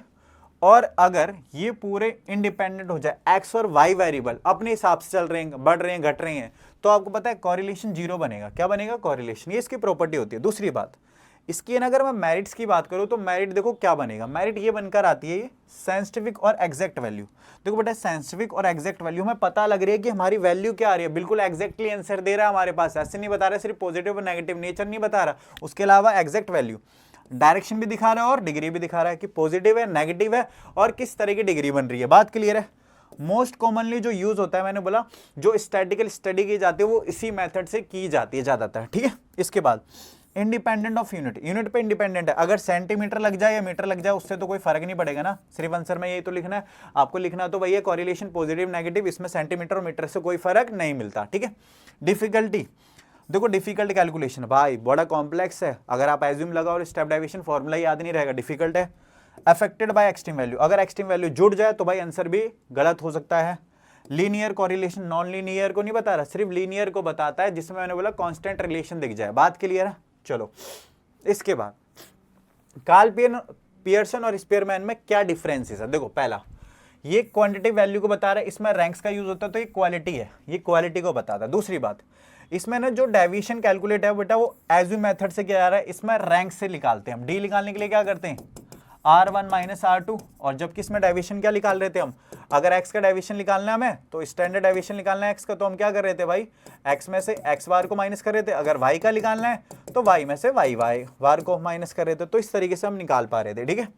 और अगर ये पूरे इंडिपेंडेंट हो जाए, एक्स और वाई वेरिएबल अपने हिसाब से चल रहे हैं, बढ़ रहे हैं, घट रहे हैं, तो आपको पता है कोरिलेशन 0 बनेगा। क्या बनेगा कोरिलेशन, ये इसकी प्रॉपर्टी होती है। दूसरी बात इसकी अगर मैं मेरिट्स की बात करूं तो मेरिट देखो क्या बनेगा, मेरिट ये बनकर आती है ये साइंटिफिक और एग्जैक्ट वैल्यू। देखो बेटा साइंटिफिक और एग्जैक्ट वैल्यू हमें पता लग रही है कि हमारी वैल्यू क्या आ रही है, बिल्कुल एग्जैक्टली आंसर दे रहा है हमारे पास, ऐसे नहीं बता रहा सिर्फ पॉजिटिव और नेगेटिव नेचर नहीं बता रहा, उसके अलावा एग्जैक्ट वैल्यू डायरेक्शन भी दिखा रहा है और डिग्री भी दिखा रहा है कि पॉजिटिव है नेगेटिव है और किस तरह की डिग्री बन रही है। बात क्लियर है। मोस्ट कॉमनली जो यूज होता है, मैंने बोला जो स्टैटिकल स्टडी की जाती है वो इसी मेथड से की जाती है ज्यादातर, ठीक है। इसके बाद इंडिपेंडेंट ऑफ यूनिट, यूनिट पे इंडिपेंडेंट है, अगर सेंटीमीटर लग जाए या मीटर लग जाए उससे तो कोई फर्क नहीं पड़ेगा ना, सिर्फ आंसर में यही तो लिखना है आपको। लिखना तो वही है कोरिलेशन पॉजिटिव नेगेटिव, इसमें सेंटीमीटर और मीटर से कोई फर्क नहीं मिलता, ठीक है। डिफिकल्टी, देखो डिफिकल्ट कैलकुलेशन भाई बड़ा कॉम्प्लेक्स है, अगर आप एज्यूम लगाओ और स्टेप डेविएशन फॉर्मूला याद नहीं रहेगा, डिफिकल्ट है। अफेक्टेड बाय एक्सट्रीम वैल्यू, अगर एक्सट्रीम वैल्यू जुड़ जाए तो भाई आंसर भी गलत हो सकता है। लीनियर कोरिलेशन, नॉन लीनियर को नहीं बता रहा, सिर्फ लीनियर को बताता है जिसमें मैंने बोला कांस्टेंट रिलेशन दिख जाए। बात क्लियर है। चलो इसके बाद कार्ल पियर्सन और स्पीयरमैन में क्या डिफरेंसेस है। देखो पहला ये क्वांटिटी वैल्यू को बता रहा है, इसमें रैंक्स का यूज होता है तो ये क्वालिटी है, ये क्वालिटी को बताता है। दूसरी बात इसमें ना जो डेविएशन कैलकुलेट है बेटा वो एज्यूम मेथड से किया जा रहा है, इसमें रैंक से निकालते हैं हम। डी निकालने के लिए क्या करते हैं R1 - R2, और जबकि इसमें डेविएशन क्या निकाल रहे थे हम, अगर x का डेविएशन निकालना है हमें तो स्टैंडर्ड डेविएशन निकालना है x का, तो हम क्या कर रहे थे भाई x में से x बार को माइनस कर रहे थे, अगर y का निकालना है तो y में से y बार को माइनस कर रहे थे, तो इस तरीके से हम निकाल पा रहे थे, ठीक है।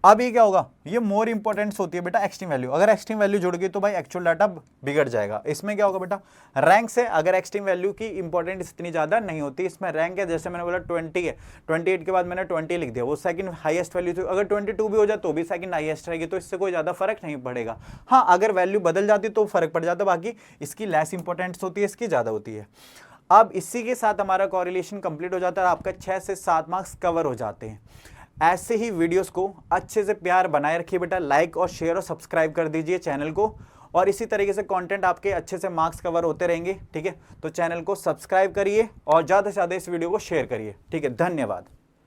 अब ये क्या होगा, ये मोर इंपॉर्टेंस होती है बेटा एक्सट्रीम वैल्यू, अगर एक्सट्रीम वैल्यू जुड़ गई तो भाई एक्चुअल डाटा बिगड़ जाएगा। इसमें क्या होगा बेटा रैंक से, अगर एक्सट्रीम वैल्यू की इंपॉर्टेंस इतनी ज्यादा नहीं होती, इसमें रैंक है, जैसे मैंने बोला 20 है, 28 के बाद मैंने 20 लिख दिया, वो सेकंड हाईएस्ट वैल्यू थी, अगर 22 भी हो जाए तो भी सेकंड हाईएस्ट रहेगी, तो इससे कोई ज्यादा फर्क नहीं पड़ेगा। हाँ अगर वैल्यू बदल जाती तो फर्क पड़ जाता, बाकी इसकी लेस इंपॉर्टेंस होती है, इसकी ज्यादा होती है। अब इसी के साथ हमारा कोरिलेशन कंप्लीट हो जाता है, आपका 6 से 7 मार्क्स कवर हो जाते हैं। ऐसे ही वीडियोस को अच्छे से प्यार बनाए रखिए बेटा, लाइक और शेयर और सब्सक्राइब कर दीजिए चैनल को, और इसी तरीके से कंटेंट आपके अच्छे से मार्क्स कवर होते रहेंगे, ठीक है। तो चैनल को सब्सक्राइब करिए और ज़्यादा से ज़्यादा इस वीडियो को शेयर करिए, ठीक है। धन्यवाद।